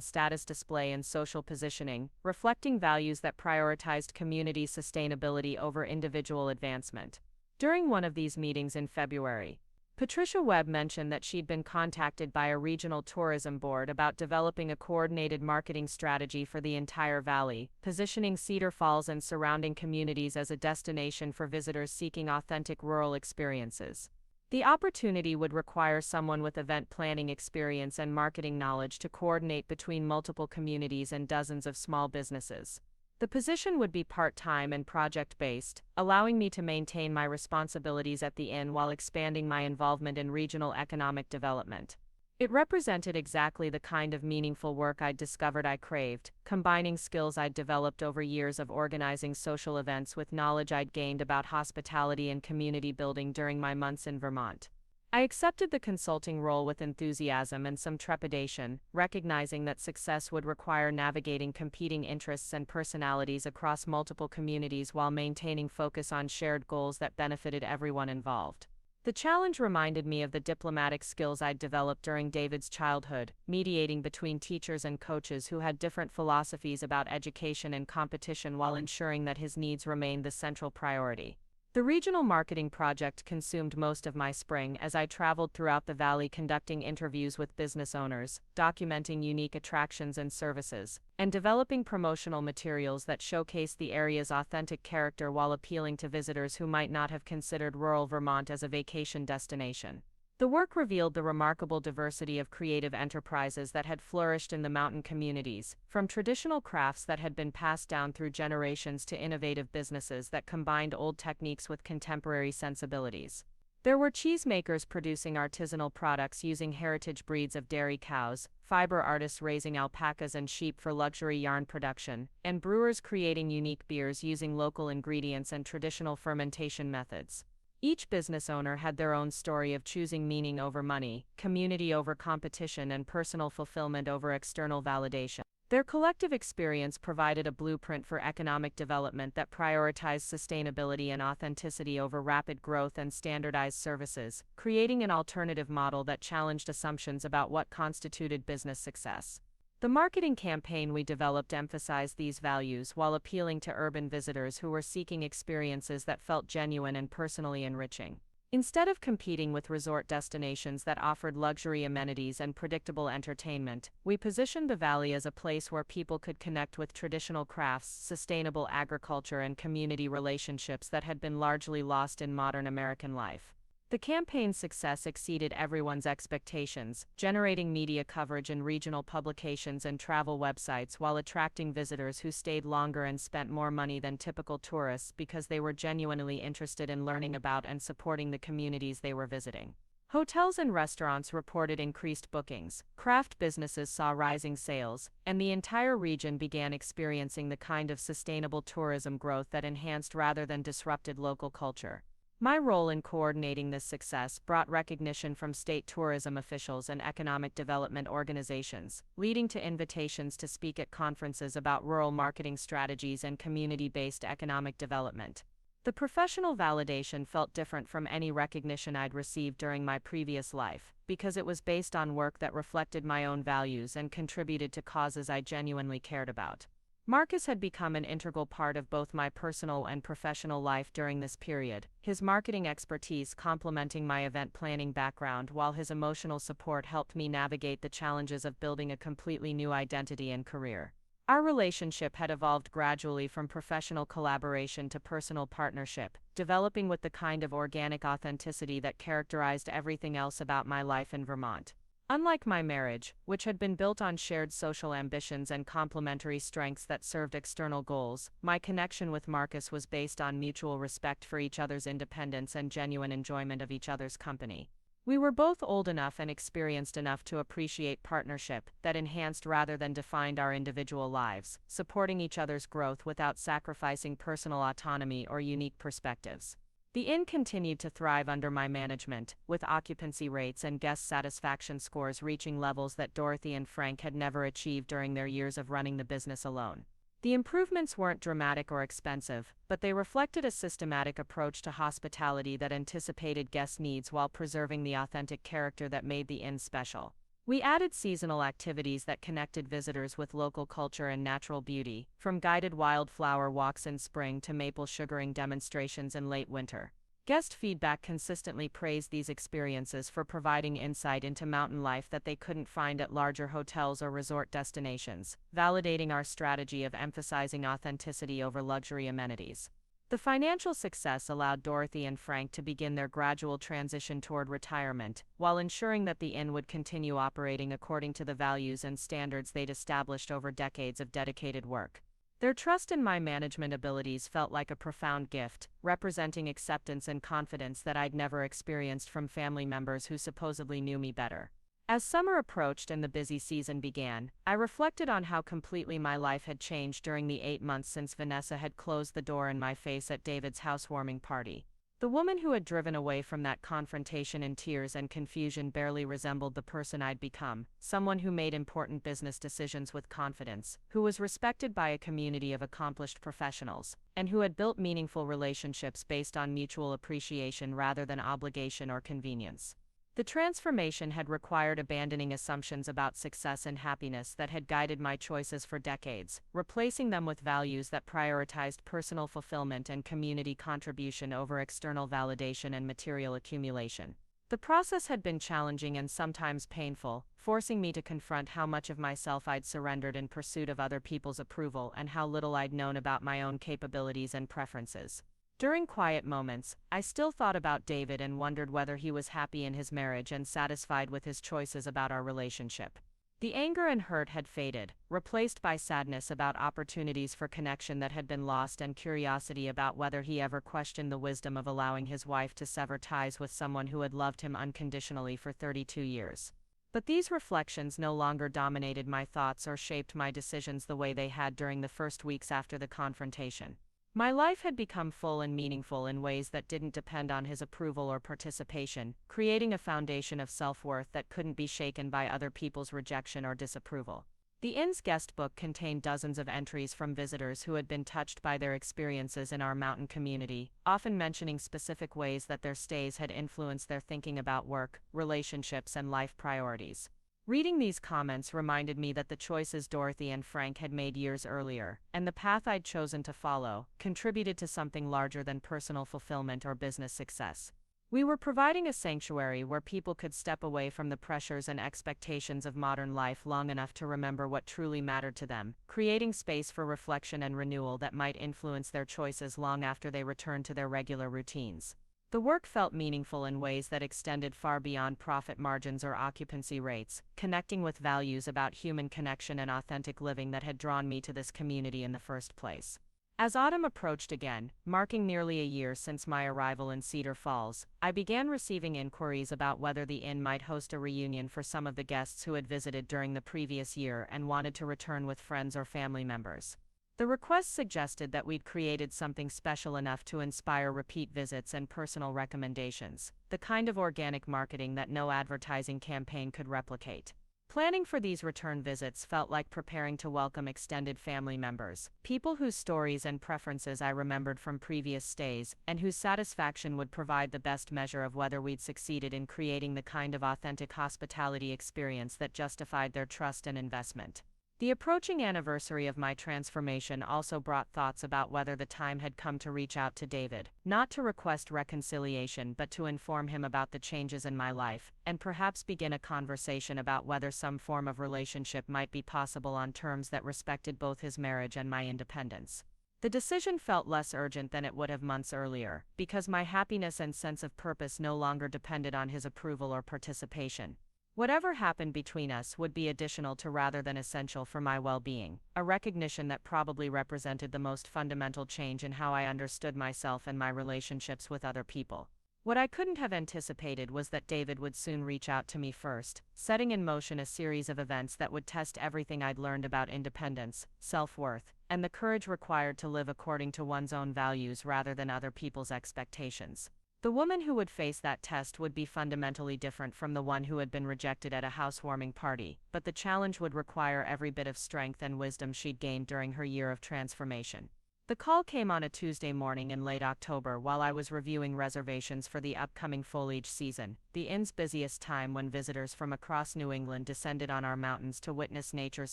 status display and social positioning, reflecting values that prioritized community sustainability over individual advancement. During one of these meetings in February, Patricia Webb mentioned that she'd been contacted by a regional tourism board about developing a coordinated marketing strategy for the entire valley, positioning Cedar Falls and surrounding communities as a destination for visitors seeking authentic rural experiences. The opportunity would require someone with event planning experience and marketing knowledge to coordinate between multiple communities and dozens of small businesses. The position would be part-time and project-based, allowing me to maintain my responsibilities at the inn while expanding my involvement in regional economic development. It represented exactly the kind of meaningful work I'd discovered I craved, combining skills I'd developed over years of organizing social events with knowledge I'd gained about hospitality and community building during my months in Vermont. I accepted the consulting role with enthusiasm and some trepidation, recognizing that success would require navigating competing interests and personalities across multiple communities while maintaining focus on shared goals that benefited everyone involved. The challenge reminded me of the diplomatic skills I'd developed during David's childhood, mediating between teachers and coaches who had different philosophies about education and competition while ensuring that his needs remained the central priority. The regional marketing project consumed most of my spring as I traveled throughout the valley conducting interviews with business owners, documenting unique attractions and services, and developing promotional materials that showcased the area's authentic character while appealing to visitors who might not have considered rural Vermont as a vacation destination. The work revealed the remarkable diversity of creative enterprises that had flourished in the mountain communities, from traditional crafts that had been passed down through generations to innovative businesses that combined old techniques with contemporary sensibilities. There were cheesemakers producing artisanal products using heritage breeds of dairy cows, fiber artists raising alpacas and sheep for luxury yarn production, and brewers creating unique beers using local ingredients and traditional fermentation methods. Each business owner had their own story of choosing meaning over money, community over competition, and personal fulfillment over external validation. Their collective experience provided a blueprint for economic development that prioritized sustainability and authenticity over rapid growth and standardized services, creating an alternative model that challenged assumptions about what constituted business success. The marketing campaign we developed emphasized these values while appealing to urban visitors who were seeking experiences that felt genuine and personally enriching. Instead of competing with resort destinations that offered luxury amenities and predictable entertainment, we positioned the valley as a place where people could connect with traditional crafts, sustainable agriculture, and community relationships that had been largely lost in modern American life. The campaign's success exceeded everyone's expectations, generating media coverage in regional publications and travel websites while attracting visitors who stayed longer and spent more money than typical tourists because they were genuinely interested in learning about and supporting the communities they were visiting. Hotels and restaurants reported increased bookings, craft businesses saw rising sales, and the entire region began experiencing the kind of sustainable tourism growth that enhanced rather than disrupted local culture. My role in coordinating this success brought recognition from state tourism officials and economic development organizations, leading to invitations to speak at conferences about rural marketing strategies and community-based economic development. The professional validation felt different from any recognition I'd received during my previous life, because it was based on work that reflected my own values and contributed to causes I genuinely cared about. Marcus had become an integral part of both my personal and professional life during this period, his marketing expertise complementing my event planning background while his emotional support helped me navigate the challenges of building a completely new identity and career. Our relationship had evolved gradually from professional collaboration to personal partnership, developing with the kind of organic authenticity that characterized everything else about my life in Vermont. Unlike my marriage, which had been built on shared social ambitions and complementary strengths that served external goals, my connection with Marcus was based on mutual respect for each other's independence and genuine enjoyment of each other's company. We were both old enough and experienced enough to appreciate partnership that enhanced rather than defined our individual lives, supporting each other's growth without sacrificing personal autonomy or unique perspectives. The inn continued to thrive under my management, with occupancy rates and guest satisfaction scores reaching levels that Dorothy and Frank had never achieved during their years of running the business alone. The improvements weren't dramatic or expensive, but they reflected a systematic approach to hospitality that anticipated guest needs while preserving the authentic character that made the inn special. We added seasonal activities that connected visitors with local culture and natural beauty, from guided wildflower walks in spring to maple sugaring demonstrations in late winter. Guest feedback consistently praised these experiences for providing insight into mountain life that they couldn't find at larger hotels or resort destinations, validating our strategy of emphasizing authenticity over luxury amenities. The financial success allowed Dorothy and Frank to begin their gradual transition toward retirement, while ensuring that the inn would continue operating according to the values and standards they'd established over decades of dedicated work. Their trust in my management abilities felt like a profound gift, representing acceptance and confidence that I'd never experienced from family members who supposedly knew me better. As summer approached and the busy season began, I reflected on how completely my life had changed during the 8 months since Vanessa had closed the door in my face at David's housewarming party. The woman who had driven away from that confrontation in tears and confusion barely resembled the person I'd become, someone who made important business decisions with confidence, who was respected by a community of accomplished professionals, and who had built meaningful relationships based on mutual appreciation rather than obligation or convenience. The transformation had required abandoning assumptions about success and happiness that had guided my choices for decades, replacing them with values that prioritized personal fulfillment and community contribution over external validation and material accumulation. The process had been challenging and sometimes painful, forcing me to confront how much of myself I'd surrendered in pursuit of other people's approval and how little I'd known about my own capabilities and preferences. During quiet moments, I still thought about David and wondered whether he was happy in his marriage and satisfied with his choices about our relationship. The anger and hurt had faded, replaced by sadness about opportunities for connection that had been lost and curiosity about whether he ever questioned the wisdom of allowing his wife to sever ties with someone who had loved him unconditionally for 32 years. But these reflections no longer dominated my thoughts or shaped my decisions the way they had during the first weeks after the confrontation. My life had become full and meaningful in ways that didn't depend on his approval or participation, creating a foundation of self-worth that couldn't be shaken by other people's rejection or disapproval. The inn's guest book contained dozens of entries from visitors who had been touched by their experiences in our mountain community, often mentioning specific ways that their stays had influenced their thinking about work, relationships, and life priorities. Reading these comments reminded me that the choices Dorothy and Frank had made years earlier, and the path I'd chosen to follow, contributed to something larger than personal fulfillment or business success. We were providing a sanctuary where people could step away from the pressures and expectations of modern life long enough to remember what truly mattered to them, creating space for reflection and renewal that might influence their choices long after they returned to their regular routines. The work felt meaningful in ways that extended far beyond profit margins or occupancy rates, connecting with values about human connection and authentic living that had drawn me to this community in the first place. As autumn approached again, marking nearly a year since my arrival in Cedar Falls, I began receiving inquiries about whether the inn might host a reunion for some of the guests who had visited during the previous year and wanted to return with friends or family members. The requests suggested that we'd created something special enough to inspire repeat visits and personal recommendations, the kind of organic marketing that no advertising campaign could replicate. Planning for these return visits felt like preparing to welcome extended family members, people whose stories and preferences I remembered from previous stays, and whose satisfaction would provide the best measure of whether we'd succeeded in creating the kind of authentic hospitality experience that justified their trust and investment. The approaching anniversary of my transformation also brought thoughts about whether the time had come to reach out to David, not to request reconciliation but to inform him about the changes in my life, and perhaps begin a conversation about whether some form of relationship might be possible on terms that respected both his marriage and my independence. The decision felt less urgent than it would have months earlier, because my happiness and sense of purpose no longer depended on his approval or participation. Whatever happened between us would be additional to rather than essential for my well-being, a recognition that probably represented the most fundamental change in how I understood myself and my relationships with other people. What I couldn't have anticipated was that David would soon reach out to me first, setting in motion a series of events that would test everything I'd learned about independence, self-worth, and the courage required to live according to one's own values rather than other people's expectations. The woman who would face that test would be fundamentally different from the one who had been rejected at a housewarming party, but the challenge would require every bit of strength and wisdom she'd gained during her year of transformation. The call came on a Tuesday morning in late October while I was reviewing reservations for the upcoming foliage season, the inn's busiest time when visitors from across New England descended on our mountains to witness nature's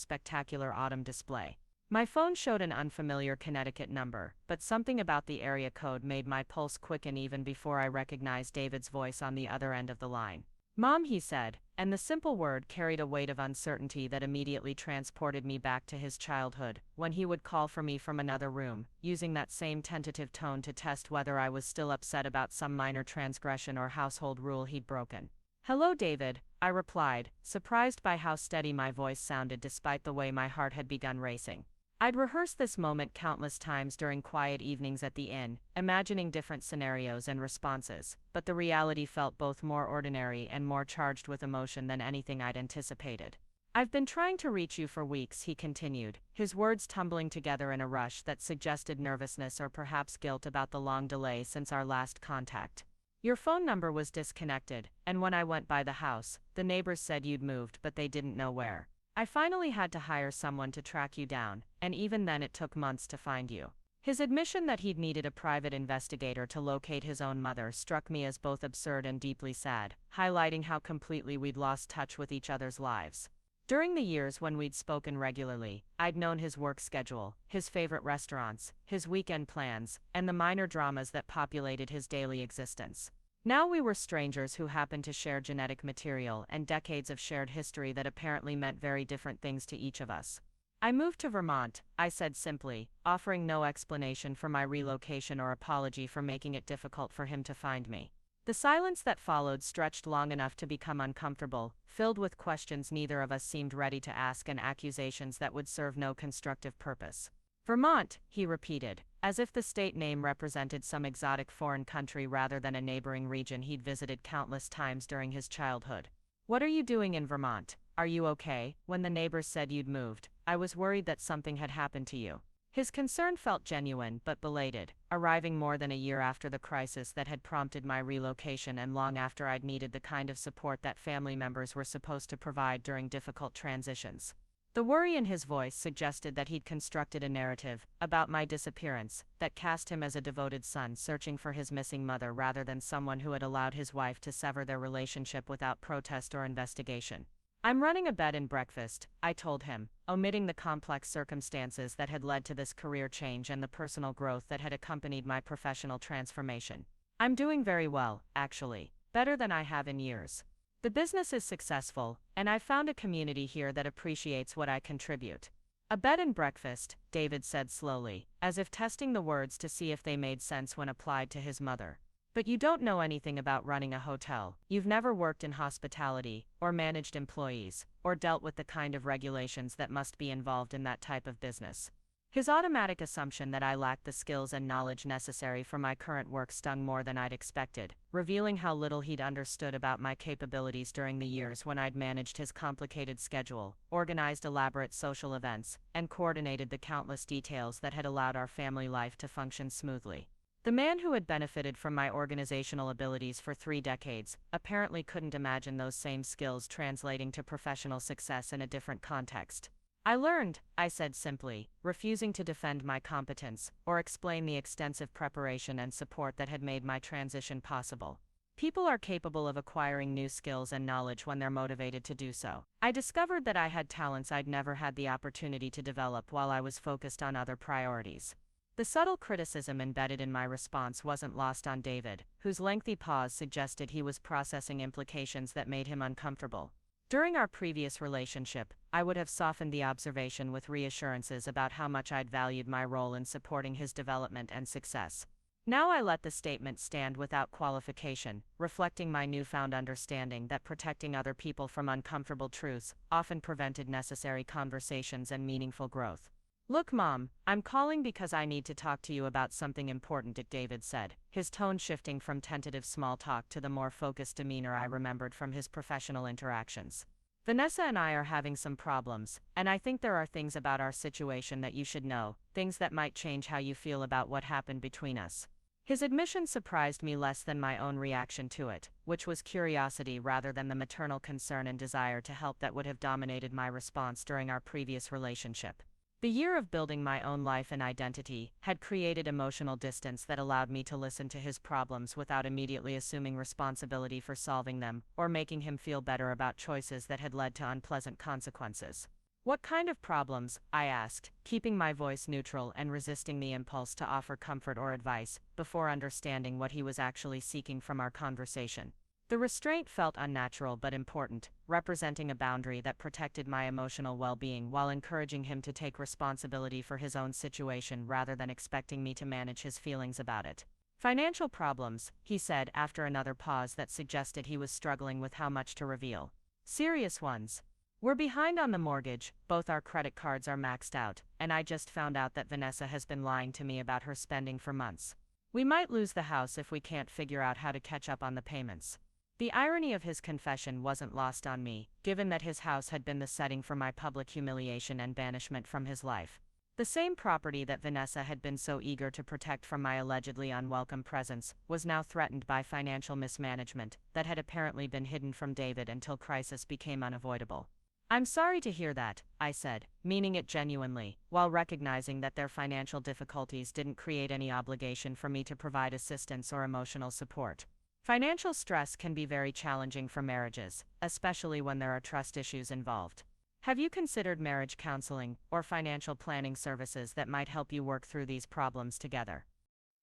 spectacular autumn display. My phone showed an unfamiliar Connecticut number, but something about the area code made my pulse quicken even before I recognized David's voice on the other end of the line. "Mom," he said, and the simple word carried a weight of uncertainty that immediately transported me back to his childhood, when he would call for me from another room, using that same tentative tone to test whether I was still upset about some minor transgression or household rule he'd broken. "Hello, David," I replied, surprised by how steady my voice sounded despite the way my heart had begun racing. I'd rehearsed this moment countless times during quiet evenings at the inn, imagining different scenarios and responses, but the reality felt both more ordinary and more charged with emotion than anything I'd anticipated. "I've been trying to reach you for weeks," he continued, his words tumbling together in a rush that suggested nervousness or perhaps guilt about the long delay since our last contact. "Your phone number was disconnected, and when I went by the house, the neighbors said you'd moved but they didn't know where. I finally had to hire someone to track you down, and even then it took months to find you." His admission that he'd needed a private investigator to locate his own mother struck me as both absurd and deeply sad, highlighting how completely we'd lost touch with each other's lives. During the years when we'd spoken regularly, I'd known his work schedule, his favorite restaurants, his weekend plans, and the minor dramas that populated his daily existence. Now we were strangers who happened to share genetic material and decades of shared history that apparently meant very different things to each of us. "I moved to Vermont," I said simply, offering no explanation for my relocation or apology for making it difficult for him to find me. The silence that followed stretched long enough to become uncomfortable, filled with questions neither of us seemed ready to ask and accusations that would serve no constructive purpose. "Vermont," he repeated, as if the state name represented some exotic foreign country rather than a neighboring region he'd visited countless times during his childhood. "What are you doing in Vermont? Are you okay?" When the neighbors said you'd moved, I was worried that something had happened to you. His concern felt genuine but belated, arriving more than a year after the crisis that had prompted my relocation and long after I'd needed the kind of support that family members were supposed to provide during difficult transitions. The worry in his voice suggested that he'd constructed a narrative about my disappearance that cast him as a devoted son searching for his missing mother rather than someone who had allowed his wife to sever their relationship without protest or investigation. "I'm running a bed and breakfast," I told him, omitting the complex circumstances that had led to this career change and the personal growth that had accompanied my professional transformation. I'm doing very well, actually. Better than I have in years. The business is successful, and I've found a community here that appreciates what I contribute. A bed and breakfast, David said slowly, as if testing the words to see if they made sense when applied to his mother. But you don't know anything about running a hotel. You've never worked in hospitality, or managed employees, or dealt with the kind of regulations that must be involved in that type of business. His automatic assumption that I lacked the skills and knowledge necessary for my current work stung more than I'd expected, revealing how little he'd understood about my capabilities during the years when I'd managed his complicated schedule, organized elaborate social events, and coordinated the countless details that had allowed our family life to function smoothly. The man who had benefited from my organizational abilities for 3 decades apparently couldn't imagine those same skills translating to professional success in a different context. I learned, I said simply, refusing to defend my competence or explain the extensive preparation and support that had made my transition possible. People are capable of acquiring new skills and knowledge when they're motivated to do so. I discovered that I had talents I'd never had the opportunity to develop while I was focused on other priorities. The subtle criticism embedded in my response wasn't lost on David, whose lengthy pause suggested he was processing implications that made him uncomfortable. During our previous relationship, I would have softened the observation with reassurances about how much I'd valued my role in supporting his development and success. Now I let the statement stand without qualification, reflecting my newfound understanding that protecting other people from uncomfortable truths often prevented necessary conversations and meaningful growth. Look, Mom, I'm calling because I need to talk to you about something important, David said, his tone shifting from tentative small talk to the more focused demeanor I remembered from his professional interactions. Vanessa and I are having some problems, and I think there are things about our situation that you should know, things that might change how you feel about what happened between us. His admission surprised me less than my own reaction to it, which was curiosity rather than the maternal concern and desire to help that would have dominated my response during our previous relationship. The year of building my own life and identity had created emotional distance that allowed me to listen to his problems without immediately assuming responsibility for solving them or making him feel better about choices that had led to unpleasant consequences. What kind of problems? I asked, keeping my voice neutral and resisting the impulse to offer comfort or advice, before understanding what he was actually seeking from our conversation. The restraint felt unnatural but important, representing a boundary that protected my emotional well-being while encouraging him to take responsibility for his own situation rather than expecting me to manage his feelings about it. Financial problems, he said after another pause that suggested he was struggling with how much to reveal. Serious ones. We're behind on the mortgage, both our credit cards are maxed out, and I just found out that Vanessa has been lying to me about her spending for months. We might lose the house if we can't figure out how to catch up on the payments. The irony of his confession wasn't lost on me, given that his house had been the setting for my public humiliation and banishment from his life. The same property that Vanessa had been so eager to protect from my allegedly unwelcome presence was now threatened by financial mismanagement that had apparently been hidden from David until crisis became unavoidable. I'm sorry to hear that, I said, meaning it genuinely, while recognizing that their financial difficulties didn't create any obligation for me to provide assistance or emotional support. Financial stress can be very challenging for marriages, especially when there are trust issues involved. Have you considered marriage counseling or financial planning services that might help you work through these problems together?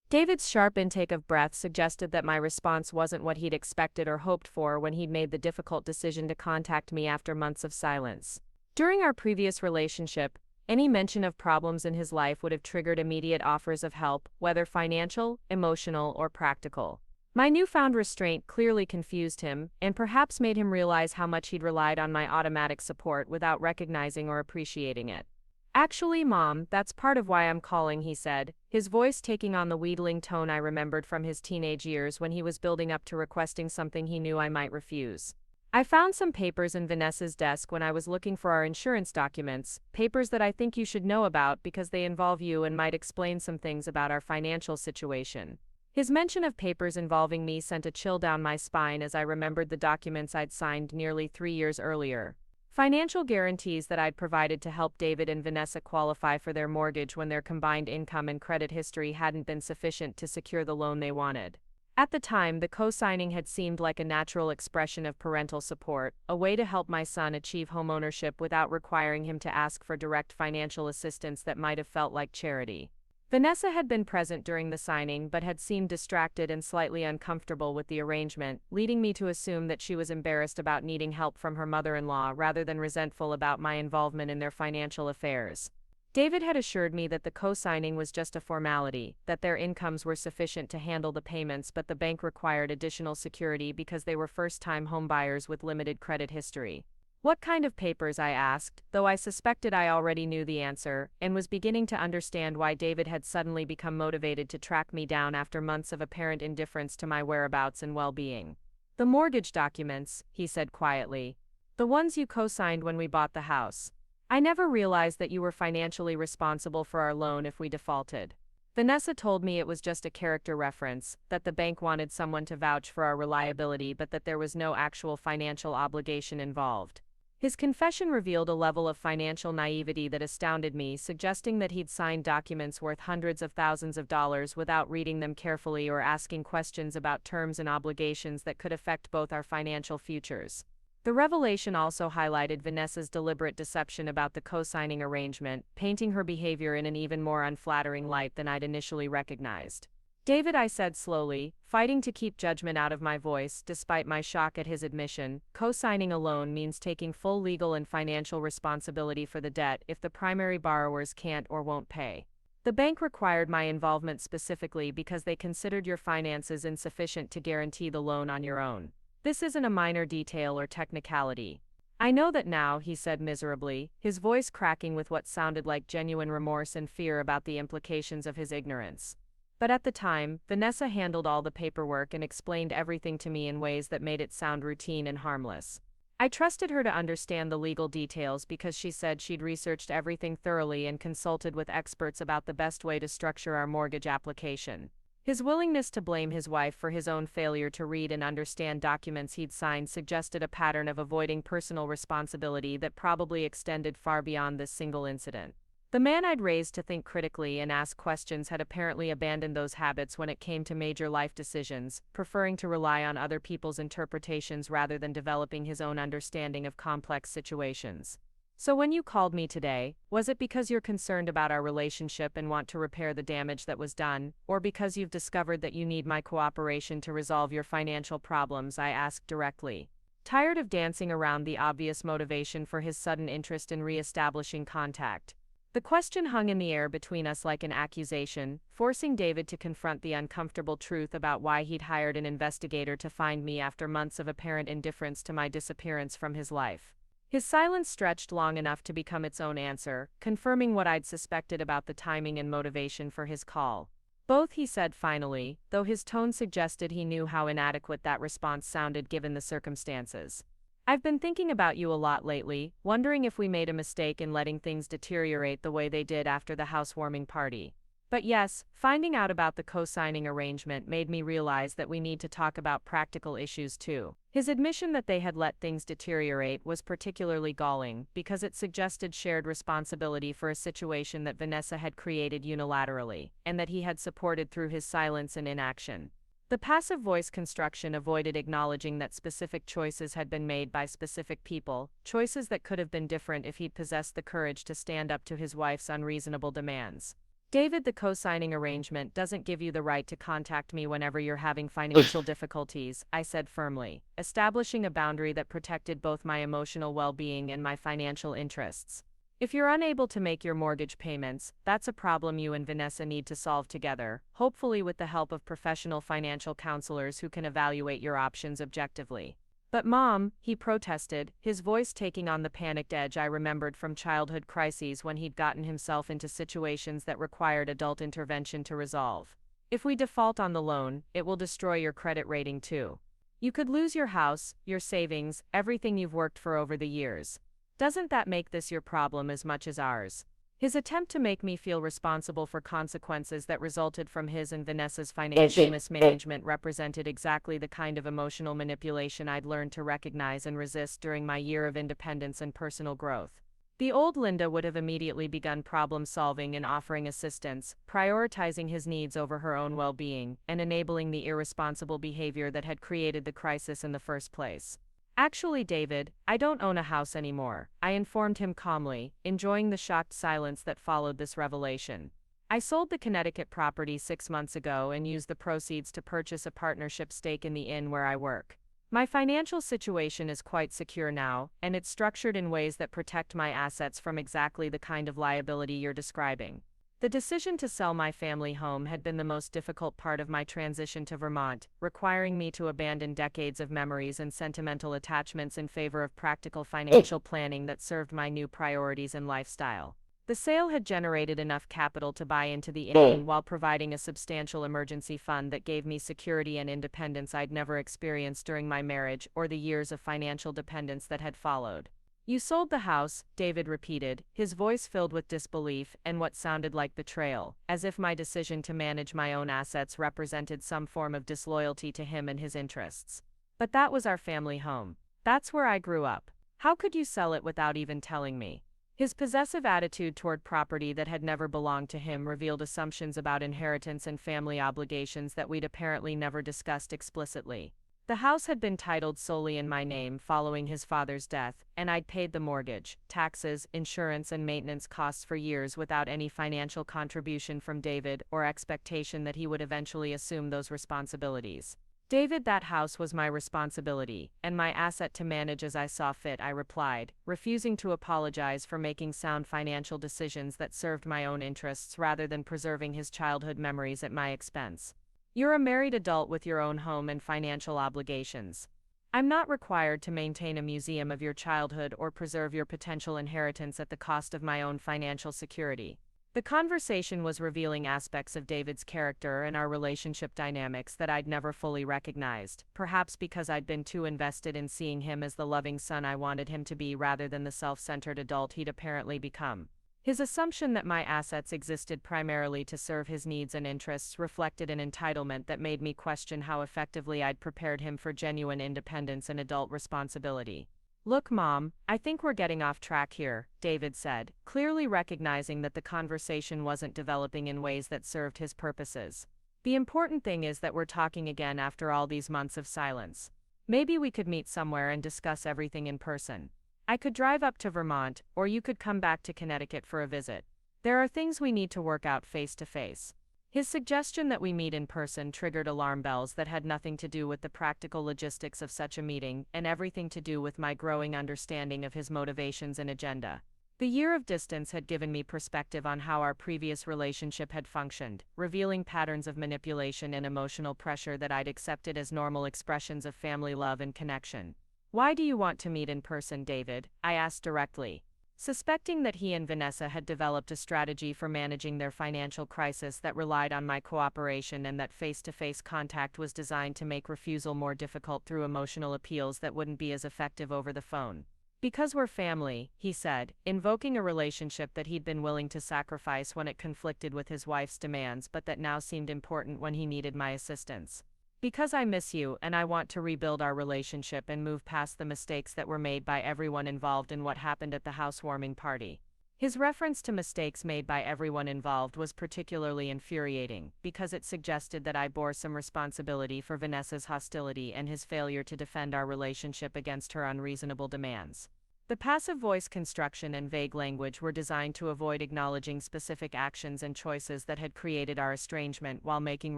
David's sharp intake of breath suggested that my response wasn't what he'd expected or hoped for when he'd made the difficult decision to contact me after months of silence. During our previous relationship, any mention of problems in his life would have triggered immediate offers of help, whether financial, emotional, or practical. My newfound restraint clearly confused him, and perhaps made him realize how much he'd relied on my automatic support without recognizing or appreciating it. Actually, Mom, that's part of why I'm calling, he said, his voice taking on the wheedling tone I remembered from his teenage years when he was building up to requesting something he knew I might refuse. I found some papers in Vanessa's desk when I was looking for our insurance documents, papers that I think you should know about because they involve you and might explain some things about our financial situation. His mention of papers involving me sent a chill down my spine as I remembered the documents I'd signed nearly 3 years earlier. Financial guarantees that I'd provided to help David and Vanessa qualify for their mortgage when their combined income and credit history hadn't been sufficient to secure the loan they wanted. At the time, the co-signing had seemed like a natural expression of parental support, a way to help my son achieve homeownership without requiring him to ask for direct financial assistance that might have felt like charity. Vanessa had been present during the signing but had seemed distracted and slightly uncomfortable with the arrangement, leading me to assume that she was embarrassed about needing help from her mother-in-law rather than resentful about my involvement in their financial affairs. David had assured me that the co-signing was just a formality, that their incomes were sufficient to handle the payments, but the bank required additional security because they were first-time homebuyers with limited credit history. What kind of papers, I asked, though I suspected I already knew the answer, and was beginning to understand why David had suddenly become motivated to track me down after months of apparent indifference to my whereabouts and well-being. "The mortgage documents," he said quietly. "The ones you co-signed when we bought the house. I never realized that you were financially responsible for our loan if we defaulted." Vanessa told me it was just a character reference, that the bank wanted someone to vouch for our reliability but that there was no actual financial obligation involved. His confession revealed a level of financial naivety that astounded me, suggesting that he'd signed documents worth hundreds of thousands of dollars without reading them carefully or asking questions about terms and obligations that could affect both our financial futures. The revelation also highlighted Vanessa's deliberate deception about the co-signing arrangement, painting her behavior in an even more unflattering light than I'd initially recognized. "David," I said slowly, fighting to keep judgment out of my voice despite my shock at his admission, "co-signing a loan means taking full legal and financial responsibility for the debt if the primary borrowers can't or won't pay. The bank required my involvement specifically because they considered your finances insufficient to guarantee the loan on your own. This isn't a minor detail or technicality." "I know that now," he said miserably, his voice cracking with what sounded like genuine remorse and fear about the implications of his ignorance. But at the time, Vanessa handled all the paperwork and explained everything to me in ways that made it sound routine and harmless. I trusted her to understand the legal details because she said she'd researched everything thoroughly and consulted with experts about the best way to structure our mortgage application. His willingness to blame his wife for his own failure to read and understand documents he'd signed suggested a pattern of avoiding personal responsibility that probably extended far beyond this single incident. The man I'd raised to think critically and ask questions had apparently abandoned those habits when it came to major life decisions, preferring to rely on other people's interpretations rather than developing his own understanding of complex situations. "So when you called me today, was it because you're concerned about our relationship and want to repair the damage that was done, or because you've discovered that you need my cooperation to resolve your financial problems?" I asked directly. Tired of dancing around the obvious motivation for his sudden interest in re-establishing contact. The question hung in the air between us like an accusation, forcing David to confront the uncomfortable truth about why he'd hired an investigator to find me after months of apparent indifference to my disappearance from his life. His silence stretched long enough to become its own answer, confirming what I'd suspected about the timing and motivation for his call. "Both," he said finally, though his tone suggested he knew how inadequate that response sounded given the circumstances. "I've been thinking about you a lot lately, wondering if we made a mistake in letting things deteriorate the way they did after the housewarming party. But yes, finding out about the co-signing arrangement made me realize that we need to talk about practical issues too." His admission that they had let things deteriorate was particularly galling because it suggested shared responsibility for a situation that Vanessa had created unilaterally, and that he had supported through his silence and inaction. The passive voice construction avoided acknowledging that specific choices had been made by specific people, choices that could have been different if he'd possessed the courage to stand up to his wife's unreasonable demands. "David, the co-signing arrangement doesn't give you the right to contact me whenever you're having financial difficulties," I said firmly, establishing a boundary that protected both my emotional well-being and my financial interests. "If you're unable to make your mortgage payments, that's a problem you and Vanessa need to solve together, hopefully with the help of professional financial counselors who can evaluate your options objectively." "But Mom," he protested, his voice taking on the panicked edge I remembered from childhood crises when he'd gotten himself into situations that required adult intervention to resolve. "If we default on the loan, it will destroy your credit rating too. You could lose your house, your savings, everything you've worked for over the years. Doesn't that make this your problem as much as ours?" His attempt to make me feel responsible for consequences that resulted from his and Vanessa's financial mismanagement represented exactly the kind of emotional manipulation I'd learned to recognize and resist during my year of independence and personal growth. The old Linda would have immediately begun problem-solving and offering assistance, prioritizing his needs over her own well-being, and enabling the irresponsible behavior that had created the crisis in the first place. "Actually, David, I don't own a house anymore," I informed him calmly, enjoying the shocked silence that followed this revelation. I sold the Connecticut property 6 months ago and used the proceeds to purchase a partnership stake in the inn where I work. My financial situation is quite secure now, and it's structured in ways that protect my assets from exactly the kind of liability you're describing. The decision to sell my family home had been the most difficult part of my transition to Vermont, requiring me to abandon decades of memories and sentimental attachments in favor of practical financial planning that served my new priorities and lifestyle. The sale had generated enough capital to buy into the inn while providing a substantial emergency fund that gave me security and independence I'd never experienced during my marriage or the years of financial dependence that had followed. You sold the house, David repeated, his voice filled with disbelief and what sounded like betrayal, as if my decision to manage my own assets represented some form of disloyalty to him and his interests. But that was our family home. That's where I grew up. How could you sell it without even telling me? His possessive attitude toward property that had never belonged to him revealed assumptions about inheritance and family obligations that we'd apparently never discussed explicitly. The house had been titled solely in my name following his father's death, and I'd paid the mortgage, taxes, insurance, and maintenance costs for years without any financial contribution from David or expectation that he would eventually assume those responsibilities. David, that house was my responsibility, and my asset to manage as I saw fit, I replied, refusing to apologize for making sound financial decisions that served my own interests rather than preserving his childhood memories at my expense. You're a married adult with your own home and financial obligations. I'm not required to maintain a museum of your childhood or preserve your potential inheritance at the cost of my own financial security. The conversation was revealing aspects of David's character and our relationship dynamics that I'd never fully recognized, perhaps because I'd been too invested in seeing him as the loving son I wanted him to be rather than the self-centered adult he'd apparently become. His assumption that my assets existed primarily to serve his needs and interests reflected an entitlement that made me question how effectively I'd prepared him for genuine independence and adult responsibility. Look, Mom, I think we're getting off track here, David said, clearly recognizing that the conversation wasn't developing in ways that served his purposes. The important thing is that we're talking again after all these months of silence. Maybe we could meet somewhere and discuss everything in person. I could drive up to Vermont, or you could come back to Connecticut for a visit. There are things we need to work out face to face. His suggestion that we meet in person triggered alarm bells that had nothing to do with the practical logistics of such a meeting and everything to do with my growing understanding of his motivations and agenda. The year of distance had given me perspective on how our previous relationship had functioned, revealing patterns of manipulation and emotional pressure that I'd accepted as normal expressions of family love and connection. Why do you want to meet in person, David? I asked directly. Suspecting that he and Vanessa had developed a strategy for managing their financial crisis that relied on my cooperation and that face-to-face contact was designed to make refusal more difficult through emotional appeals that wouldn't be as effective over the phone. Because we're family, he said, invoking a relationship that he'd been willing to sacrifice when it conflicted with his wife's demands but that now seemed important when he needed my assistance. Because I miss you and I want to rebuild our relationship and move past the mistakes that were made by everyone involved in what happened at the housewarming party. His reference to mistakes made by everyone involved was particularly infuriating, because it suggested that I bore some responsibility for Vanessa's hostility and his failure to defend our relationship against her unreasonable demands. The passive voice construction and vague language were designed to avoid acknowledging specific actions and choices that had created our estrangement while making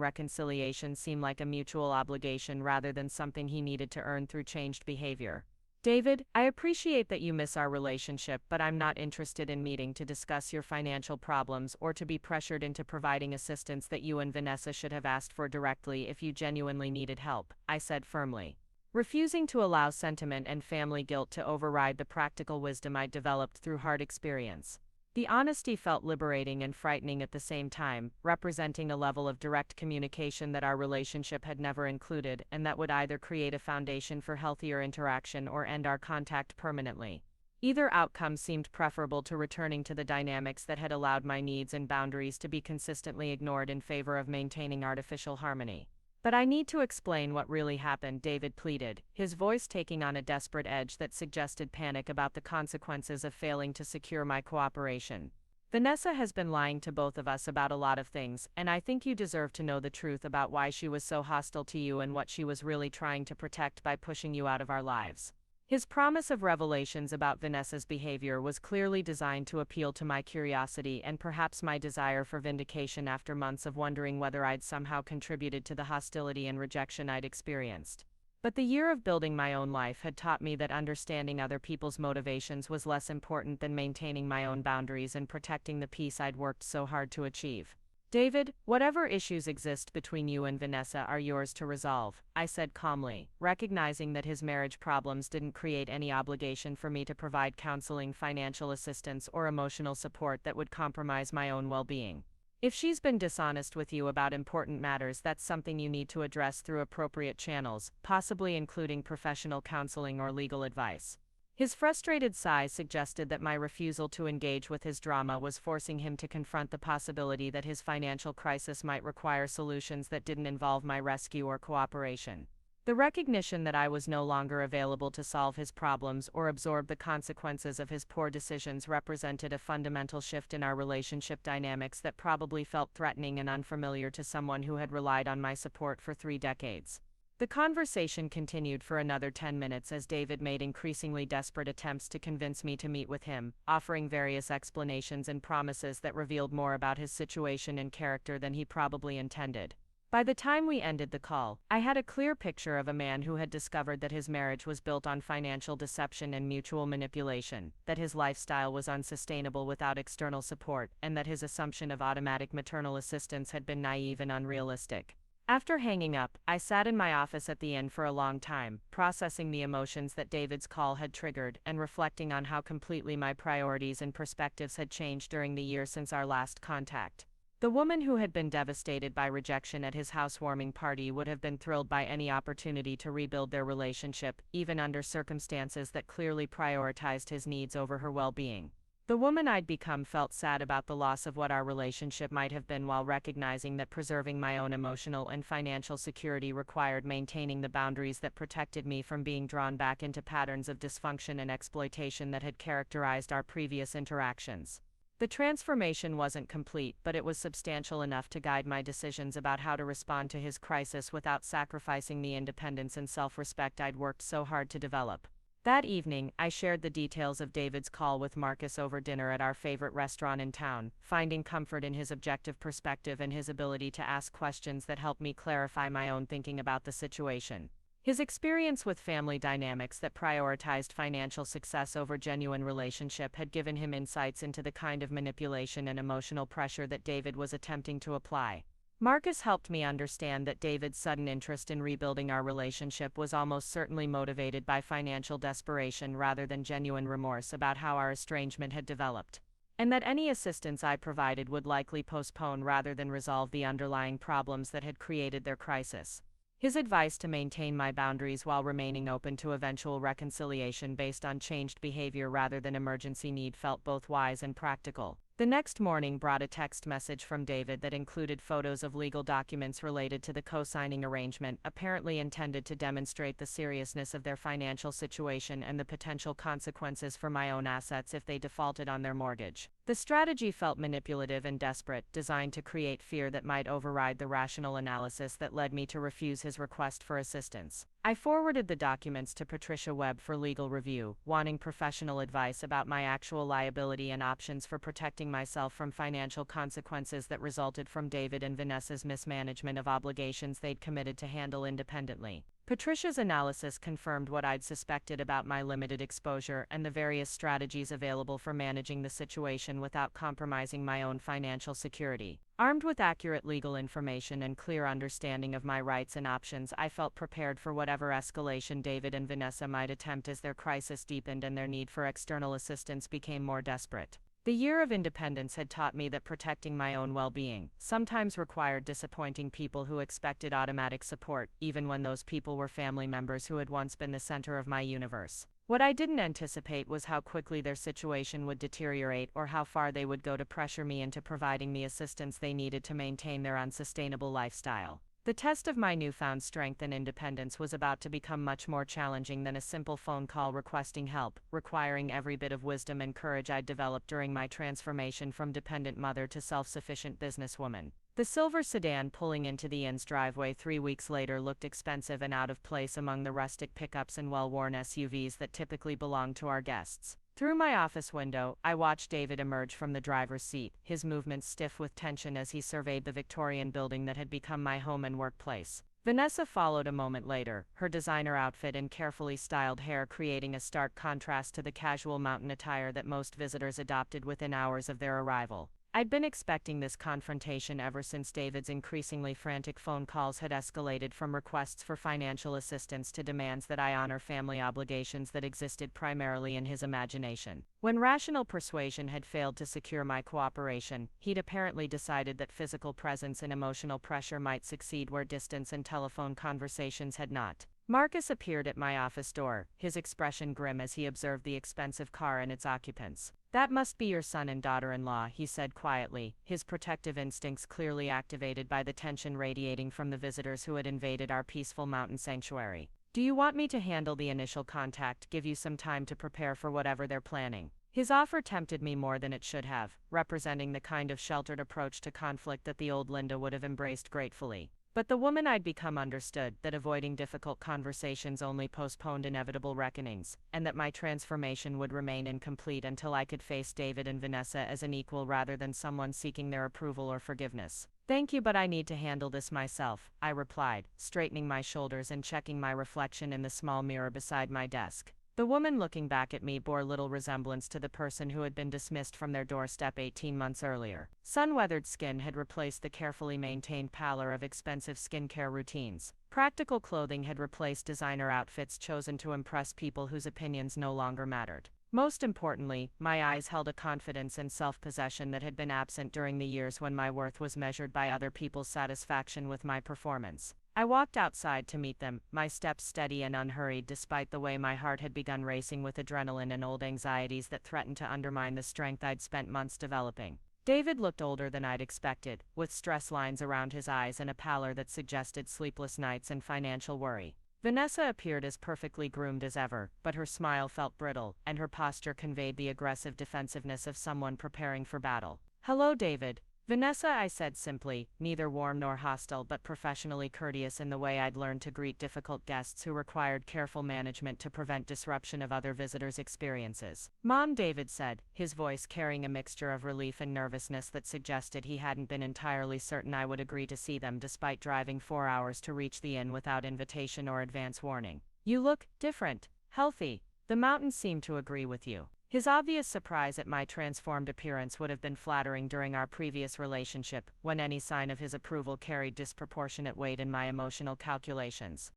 reconciliation seem like a mutual obligation rather than something he needed to earn through changed behavior. David, I appreciate that you miss our relationship, but I'm not interested in meeting to discuss your financial problems or to be pressured into providing assistance that you and Vanessa should have asked for directly if you genuinely needed help, I said firmly, refusing to allow sentiment and family guilt to override the practical wisdom I'd developed through hard experience. The honesty felt liberating and frightening at the same time, representing a level of direct communication that our relationship had never included and that would either create a foundation for healthier interaction or end our contact permanently. Either outcome seemed preferable to returning to the dynamics that had allowed my needs and boundaries to be consistently ignored in favor of maintaining artificial harmony. But I need to explain what really happened, David pleaded, his voice taking on a desperate edge that suggested panic about the consequences of failing to secure my cooperation. Vanessa has been lying to both of us about a lot of things, and I think you deserve to know the truth about why she was so hostile to you and what she was really trying to protect by pushing you out of our lives. His promise of revelations about Vanessa's behavior was clearly designed to appeal to my curiosity and perhaps my desire for vindication after months of wondering whether I'd somehow contributed to the hostility and rejection I'd experienced. But the year of building my own life had taught me that understanding other people's motivations was less important than maintaining my own boundaries and protecting the peace I'd worked so hard to achieve. David, whatever issues exist between you and Vanessa are yours to resolve, I said calmly, recognizing that his marriage problems didn't create any obligation for me to provide counseling, financial assistance, or emotional support that would compromise my own well-being. If she's been dishonest with you about important matters, that's something you need to address through appropriate channels, possibly including professional counseling or legal advice. His frustrated sigh suggested that my refusal to engage with his drama was forcing him to confront the possibility that his financial crisis might require solutions that didn't involve my rescue or cooperation. The recognition that I was no longer available to solve his problems or absorb the consequences of his poor decisions represented a fundamental shift in our relationship dynamics that probably felt threatening and unfamiliar to someone who had relied on my support for 3 decades. The conversation continued for another 10 minutes as David made increasingly desperate attempts to convince me to meet with him, offering various explanations and promises that revealed more about his situation and character than he probably intended. By the time we ended the call, I had a clear picture of a man who had discovered that his marriage was built on financial deception and mutual manipulation, that his lifestyle was unsustainable without external support, and that his assumption of automatic maternal assistance had been naive and unrealistic. After hanging up, I sat in my office at the inn for a long time, processing the emotions that David's call had triggered and reflecting on how completely my priorities and perspectives had changed during the year since our last contact. The woman who had been devastated by rejection at his housewarming party would have been thrilled by any opportunity to rebuild their relationship, even under circumstances that clearly prioritized his needs over her well-being. The woman I'd become felt sad about the loss of what our relationship might have been while recognizing that preserving my own emotional and financial security required maintaining the boundaries that protected me from being drawn back into patterns of dysfunction and exploitation that had characterized our previous interactions. The transformation wasn't complete, but it was substantial enough to guide my decisions about how to respond to his crisis without sacrificing the independence and self-respect I'd worked so hard to develop. That evening, I shared the details of David's call with Marcus over dinner at our favorite restaurant in town, finding comfort in his objective perspective and his ability to ask questions that helped me clarify my own thinking about the situation. His experience with family dynamics that prioritized financial success over genuine relationship had given him insights into the kind of manipulation and emotional pressure that David was attempting to apply. Marcus helped me understand that David's sudden interest in rebuilding our relationship was almost certainly motivated by financial desperation rather than genuine remorse about how our estrangement had developed, and that any assistance I provided would likely postpone rather than resolve the underlying problems that had created their crisis. His advice to maintain my boundaries while remaining open to eventual reconciliation based on changed behavior rather than emergency need felt both wise and practical. The next morning brought a text message from David that included photos of legal documents related to the co-signing arrangement, apparently intended to demonstrate the seriousness of their financial situation and the potential consequences for my own assets if they defaulted on their mortgage. The strategy felt manipulative and desperate, designed to create fear that might override the rational analysis that led me to refuse his request for assistance. I forwarded the documents to Patricia Webb for legal review, wanting professional advice about my actual liability and options for protecting myself from financial consequences that resulted from David and Vanessa's mismanagement of obligations they'd committed to handle independently. Patricia's analysis confirmed what I'd suspected about my limited exposure and the various strategies available for managing the situation without compromising my own financial security. Armed with accurate legal information and clear understanding of my rights and options, I felt prepared for whatever escalation David and Vanessa might attempt as their crisis deepened and their need for external assistance became more desperate. The year of independence had taught me that protecting my own well-being sometimes required disappointing people who expected automatic support, even when those people were family members who had once been the center of my universe. What I didn't anticipate was how quickly their situation would deteriorate or how far they would go to pressure me into providing the assistance they needed to maintain their unsustainable lifestyle. The test of my newfound strength and independence was about to become much more challenging than a simple phone call requesting help, requiring every bit of wisdom and courage I'd developed during my transformation from dependent mother to self-sufficient businesswoman. The silver sedan pulling into the inn's driveway 3 weeks later looked expensive and out of place among the rustic pickups and well-worn SUVs that typically belong to our guests. Through my office window, I watched David emerge from the driver's seat, his movements stiff with tension as he surveyed the Victorian building that had become my home and workplace. Vanessa followed a moment later, her designer outfit and carefully styled hair creating a stark contrast to the casual mountain attire that most visitors adopted within hours of their arrival. I'd been expecting this confrontation ever since David's increasingly frantic phone calls had escalated from requests for financial assistance to demands that I honor family obligations that existed primarily in his imagination. When rational persuasion had failed to secure my cooperation, he'd apparently decided that physical presence and emotional pressure might succeed where distance and telephone conversations had not. Marcus appeared at my office door, his expression grim as he observed the expensive car and its occupants. "That must be your son and daughter-in-law," he said quietly, his protective instincts clearly activated by the tension radiating from the visitors who had invaded our peaceful mountain sanctuary. "Do you want me to handle the initial contact, give you some time to prepare for whatever they're planning?" His offer tempted me more than it should have, representing the kind of sheltered approach to conflict that the old Linda would have embraced gratefully. But the woman I'd become understood that avoiding difficult conversations only postponed inevitable reckonings, and that my transformation would remain incomplete until I could face David and Vanessa as an equal rather than someone seeking their approval or forgiveness. "Thank you, but I need to handle this myself," I replied, straightening my shoulders and checking my reflection in the small mirror beside my desk. The woman looking back at me bore little resemblance to the person who had been dismissed from their doorstep 18 months earlier. Sun-weathered skin had replaced the carefully maintained pallor of expensive skincare routines. Practical clothing had replaced designer outfits chosen to impress people whose opinions no longer mattered. Most importantly, my eyes held a confidence and self-possession that had been absent during the years when my worth was measured by other people's satisfaction with my performance. I walked outside to meet them, my steps steady and unhurried despite the way my heart had begun racing with adrenaline and old anxieties that threatened to undermine the strength I'd spent months developing. David looked older than I'd expected, with stress lines around his eyes and a pallor that suggested sleepless nights and financial worry. Vanessa appeared as perfectly groomed as ever, but her smile felt brittle, and her posture conveyed the aggressive defensiveness of someone preparing for battle. "Hello, David." "Vanessa," I said simply, neither warm nor hostile but professionally courteous in the way I'd learned to greet difficult guests who required careful management to prevent disruption of other visitors' experiences. "Mom," David said, his voice carrying a mixture of relief and nervousness that suggested he hadn't been entirely certain I would agree to see them despite driving 4 hours to reach the inn without invitation or advance warning. "You look different, healthy. The mountains seem to agree with you." His obvious surprise at my transformed appearance would have been flattering during our previous relationship, when any sign of his approval carried disproportionate weight in my emotional calculations.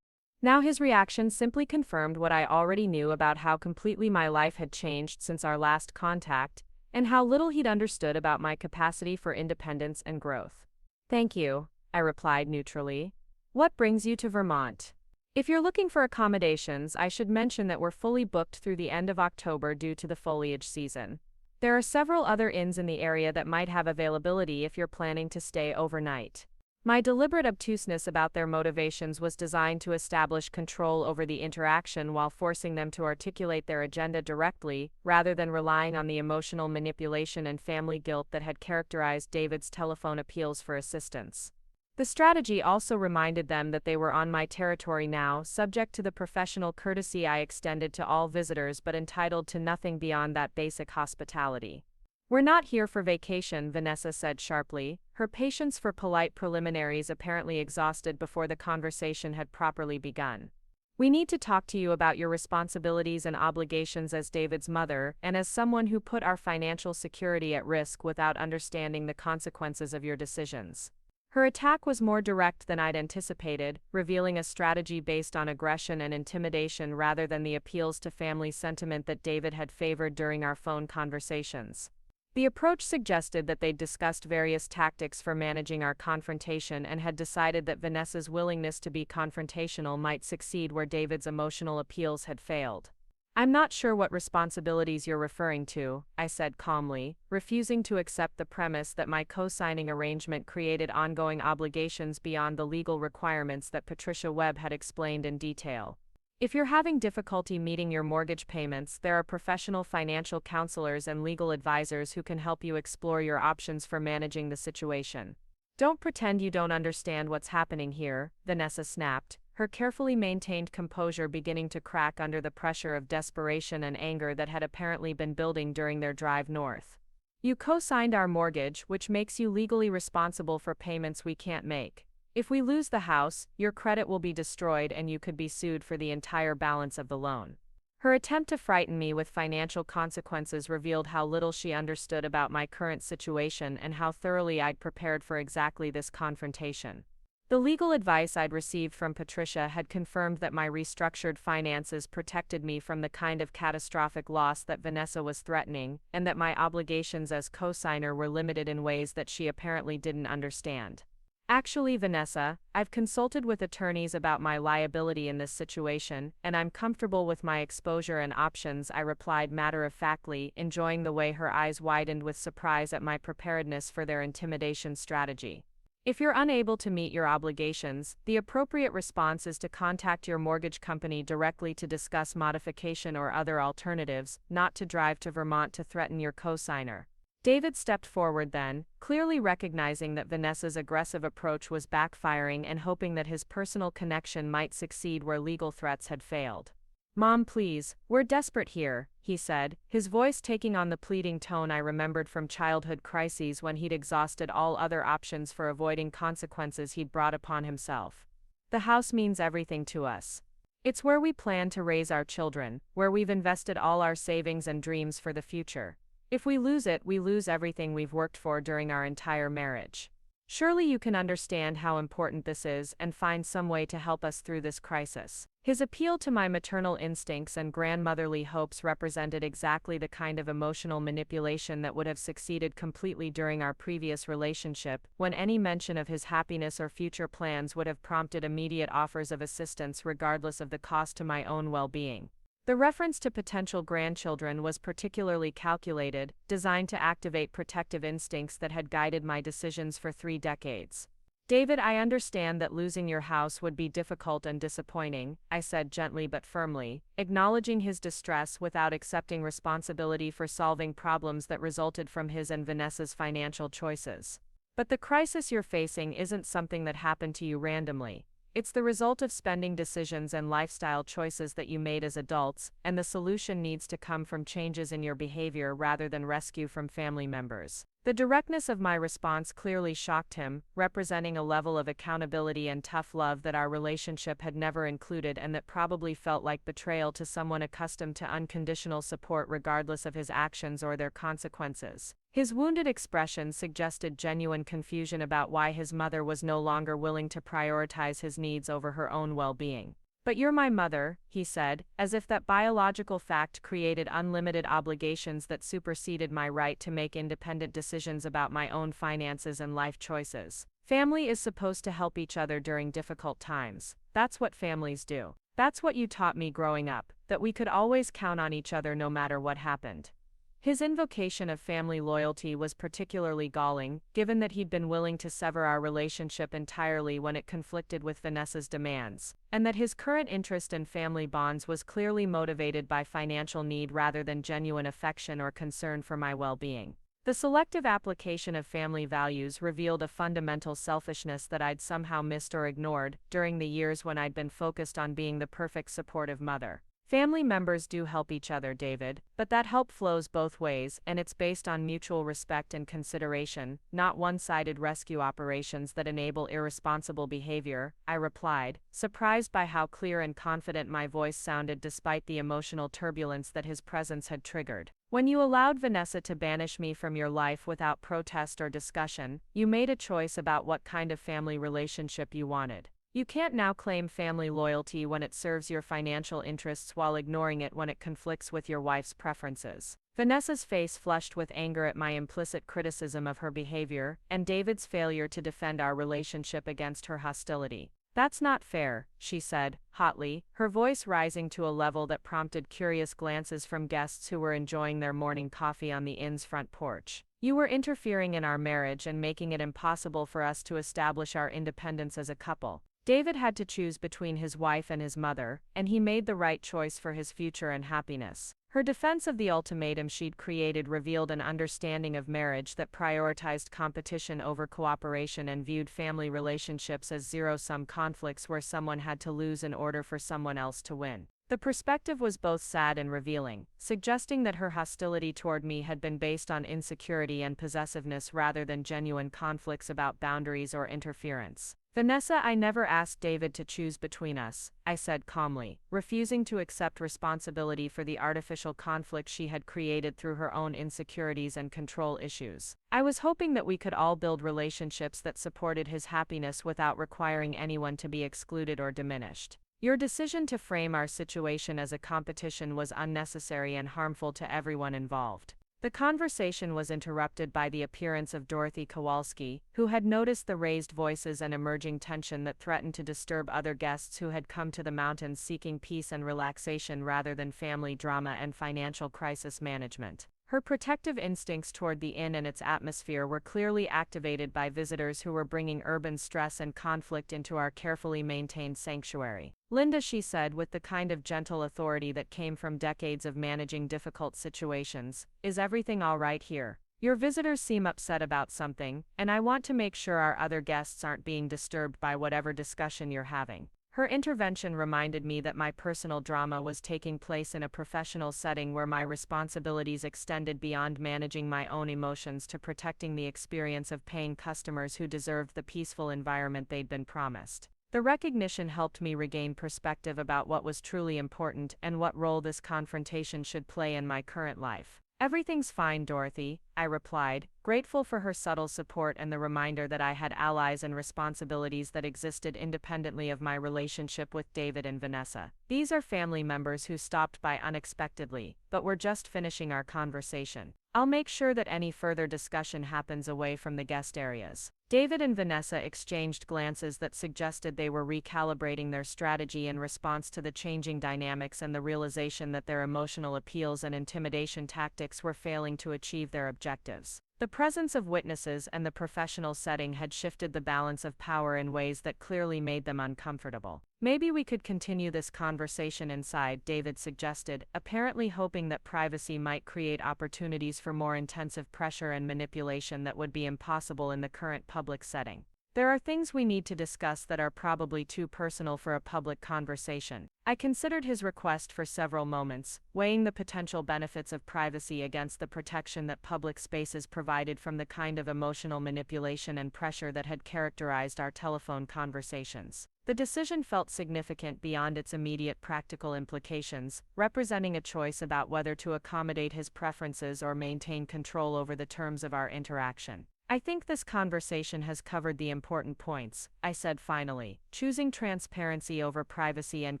Now his reaction simply confirmed what I already knew about how completely my life had changed since our last contact, and how little he'd understood about my capacity for independence and growth. "Thank you," I replied neutrally. "What brings you to Vermont?" "If you're looking for accommodations, I should mention that we're fully booked through the end of October due to the foliage season. There are several other inns in the area that might have availability if you're planning to stay overnight." My deliberate obtuseness about their motivations was designed to establish control over the interaction while forcing them to articulate their agenda directly, rather than relying on the emotional manipulation and family guilt that had characterized David's telephone appeals for assistance. The strategy also reminded them that they were on my territory now, subject to the professional courtesy I extended to all visitors but entitled to nothing beyond that basic hospitality. "We're not here for vacation," Vanessa said sharply, her patience for polite preliminaries apparently exhausted before the conversation had properly begun. "We need to talk to you about your responsibilities and obligations as David's mother, and as someone who put our financial security at risk without understanding the consequences of your decisions." Her attack was more direct than I'd anticipated, revealing a strategy based on aggression and intimidation rather than the appeals to family sentiment that David had favored during our phone conversations. The approach suggested that they'd discussed various tactics for managing our confrontation and had decided that Vanessa's willingness to be confrontational might succeed where David's emotional appeals had failed. "I'm not sure what responsibilities you're referring to," I said calmly, refusing to accept the premise that my co-signing arrangement created ongoing obligations beyond the legal requirements that Patricia Webb had explained in detail. "If you're having difficulty meeting your mortgage payments, there are professional financial counselors and legal advisors who can help you explore your options for managing the situation. Don't pretend you don't understand what's happening here, Vanessa snapped, her carefully maintained composure beginning to crack under the pressure of desperation and anger that had apparently been building during their drive north. You co-signed our mortgage, which makes you legally responsible for payments we can't make. If we lose the house, your credit will be destroyed and you could be sued for the entire balance of the loan. Her attempt to frighten me with financial consequences revealed how little she understood about my current situation and how thoroughly I'd prepared for exactly this confrontation. The legal advice I'd received from Patricia had confirmed that my restructured finances protected me from the kind of catastrophic loss that Vanessa was threatening, and that my obligations as co-signer were limited in ways that she apparently didn't understand. Actually, Vanessa, I've consulted with attorneys about my liability in this situation, and I'm comfortable with my exposure and options, I replied matter-of-factly, enjoying the way her eyes widened with surprise at my preparedness for their intimidation strategy. If you're unable to meet your obligations, the appropriate response is to contact your mortgage company directly to discuss modification or other alternatives, not to drive to Vermont to threaten your co-signer. David stepped forward then, clearly recognizing that Vanessa's aggressive approach was backfiring and hoping that his personal connection might succeed where legal threats had failed. Mom, please, we're desperate here, he said, his voice taking on the pleading tone I remembered from childhood crises when he'd exhausted all other options for avoiding consequences he'd brought upon himself. The house means everything to us. It's where we plan to raise our children, where we've invested all our savings and dreams for the future. If we lose it, we lose everything we've worked for during our entire marriage. Surely you can understand how important this is and find some way to help us through this crisis. His appeal to my maternal instincts and grandmotherly hopes represented exactly the kind of emotional manipulation that would have succeeded completely during our previous relationship, when any mention of his happiness or future plans would have prompted immediate offers of assistance regardless of the cost to my own well-being. The reference to potential grandchildren was particularly calculated, designed to activate protective instincts that had guided my decisions for 3 decades. David, I understand that losing your house would be difficult and disappointing, I said gently but firmly, acknowledging his distress without accepting responsibility for solving problems that resulted from his and Vanessa's financial choices. But the crisis you're facing isn't something that happened to you randomly. It's the result of spending decisions and lifestyle choices that you made as adults, and the solution needs to come from changes in your behavior rather than rescue from family members. The directness of my response clearly shocked him, representing a level of accountability and tough love that our relationship had never included and that probably felt like betrayal to someone accustomed to unconditional support regardless of his actions or their consequences. His wounded expression suggested genuine confusion about why his mother was no longer willing to prioritize his needs over her own well-being. But you're my mother, he said, as if that biological fact created unlimited obligations that superseded my right to make independent decisions about my own finances and life choices. Family is supposed to help each other during difficult times. That's what families do. That's what you taught me growing up, that we could always count on each other no matter what happened. His invocation of family loyalty was particularly galling, given that he'd been willing to sever our relationship entirely when it conflicted with Vanessa's demands, and that his current interest in family bonds was clearly motivated by financial need rather than genuine affection or concern for my well-being. The selective application of family values revealed a fundamental selfishness that I'd somehow missed or ignored during the years when I'd been focused on being the perfect supportive mother. Family members do help each other, David, but that help flows both ways, and it's based on mutual respect and consideration, not one-sided rescue operations that enable irresponsible behavior, I replied, surprised by how clear and confident my voice sounded despite the emotional turbulence that his presence had triggered. When you allowed Vanessa to banish me from your life without protest or discussion, you made a choice about what kind of family relationship you wanted. You can't now claim family loyalty when it serves your financial interests while ignoring it when it conflicts with your wife's preferences. Vanessa's face flushed with anger at my implicit criticism of her behavior, and David's failure to defend our relationship against her hostility. That's not fair, she said, hotly, her voice rising to a level that prompted curious glances from guests who were enjoying their morning coffee on the inn's front porch. You were interfering in our marriage and making it impossible for us to establish our independence as a couple. David had to choose between his wife and his mother, and he made the right choice for his future and happiness. Her defense of the ultimatum she'd created revealed an understanding of marriage that prioritized competition over cooperation and viewed family relationships as zero-sum conflicts where someone had to lose in order for someone else to win. The perspective was both sad and revealing, suggesting that her hostility toward me had been based on insecurity and possessiveness rather than genuine conflicts about boundaries or interference. "Vanessa, I never asked David to choose between us," I said calmly, refusing to accept responsibility for the artificial conflict she had created through her own insecurities and control issues. "I was hoping that we could all build relationships that supported his happiness without requiring anyone to be excluded or diminished. Your decision to frame our situation as a competition was unnecessary and harmful to everyone involved." The conversation was interrupted by the appearance of Dorothy Kowalski, who had noticed the raised voices and emerging tension that threatened to disturb other guests who had come to the mountains seeking peace and relaxation rather than family drama and financial crisis management. Her protective instincts toward the inn and its atmosphere were clearly activated by visitors who were bringing urban stress and conflict into our carefully maintained sanctuary. "Linda," she said with the kind of gentle authority that came from decades of managing difficult situations, "is everything all right here? Your visitors seem upset about something, and I want to make sure our other guests aren't being disturbed by whatever discussion you're having." Her intervention reminded me that my personal drama was taking place in a professional setting where my responsibilities extended beyond managing my own emotions to protecting the experience of paying customers who deserved the peaceful environment they'd been promised. The recognition helped me regain perspective about what was truly important and what role this confrontation should play in my current life. "Everything's fine, Dorothy," I replied, grateful for her subtle support and the reminder that I had allies and responsibilities that existed independently of my relationship with David and Vanessa. "These are family members who stopped by unexpectedly, but we're just finishing our conversation. I'll make sure that any further discussion happens away from the guest areas." David and Vanessa exchanged glances that suggested they were recalibrating their strategy in response to the changing dynamics and the realization that their emotional appeals and intimidation tactics were failing to achieve their objectives. The presence of witnesses and the professional setting had shifted the balance of power in ways that clearly made them uncomfortable. "Maybe we could continue this conversation inside," David suggested, apparently hoping that privacy might create opportunities for more intensive pressure and manipulation that would be impossible in the current public setting. "There are things we need to discuss that are probably too personal for a public conversation." I considered his request for several moments, weighing the potential benefits of privacy against the protection that public spaces provided from the kind of emotional manipulation and pressure that had characterized our telephone conversations. The decision felt significant beyond its immediate practical implications, representing a choice about whether to accommodate his preferences or maintain control over the terms of our interaction. "I think this conversation has covered the important points," I said finally, choosing transparency over privacy and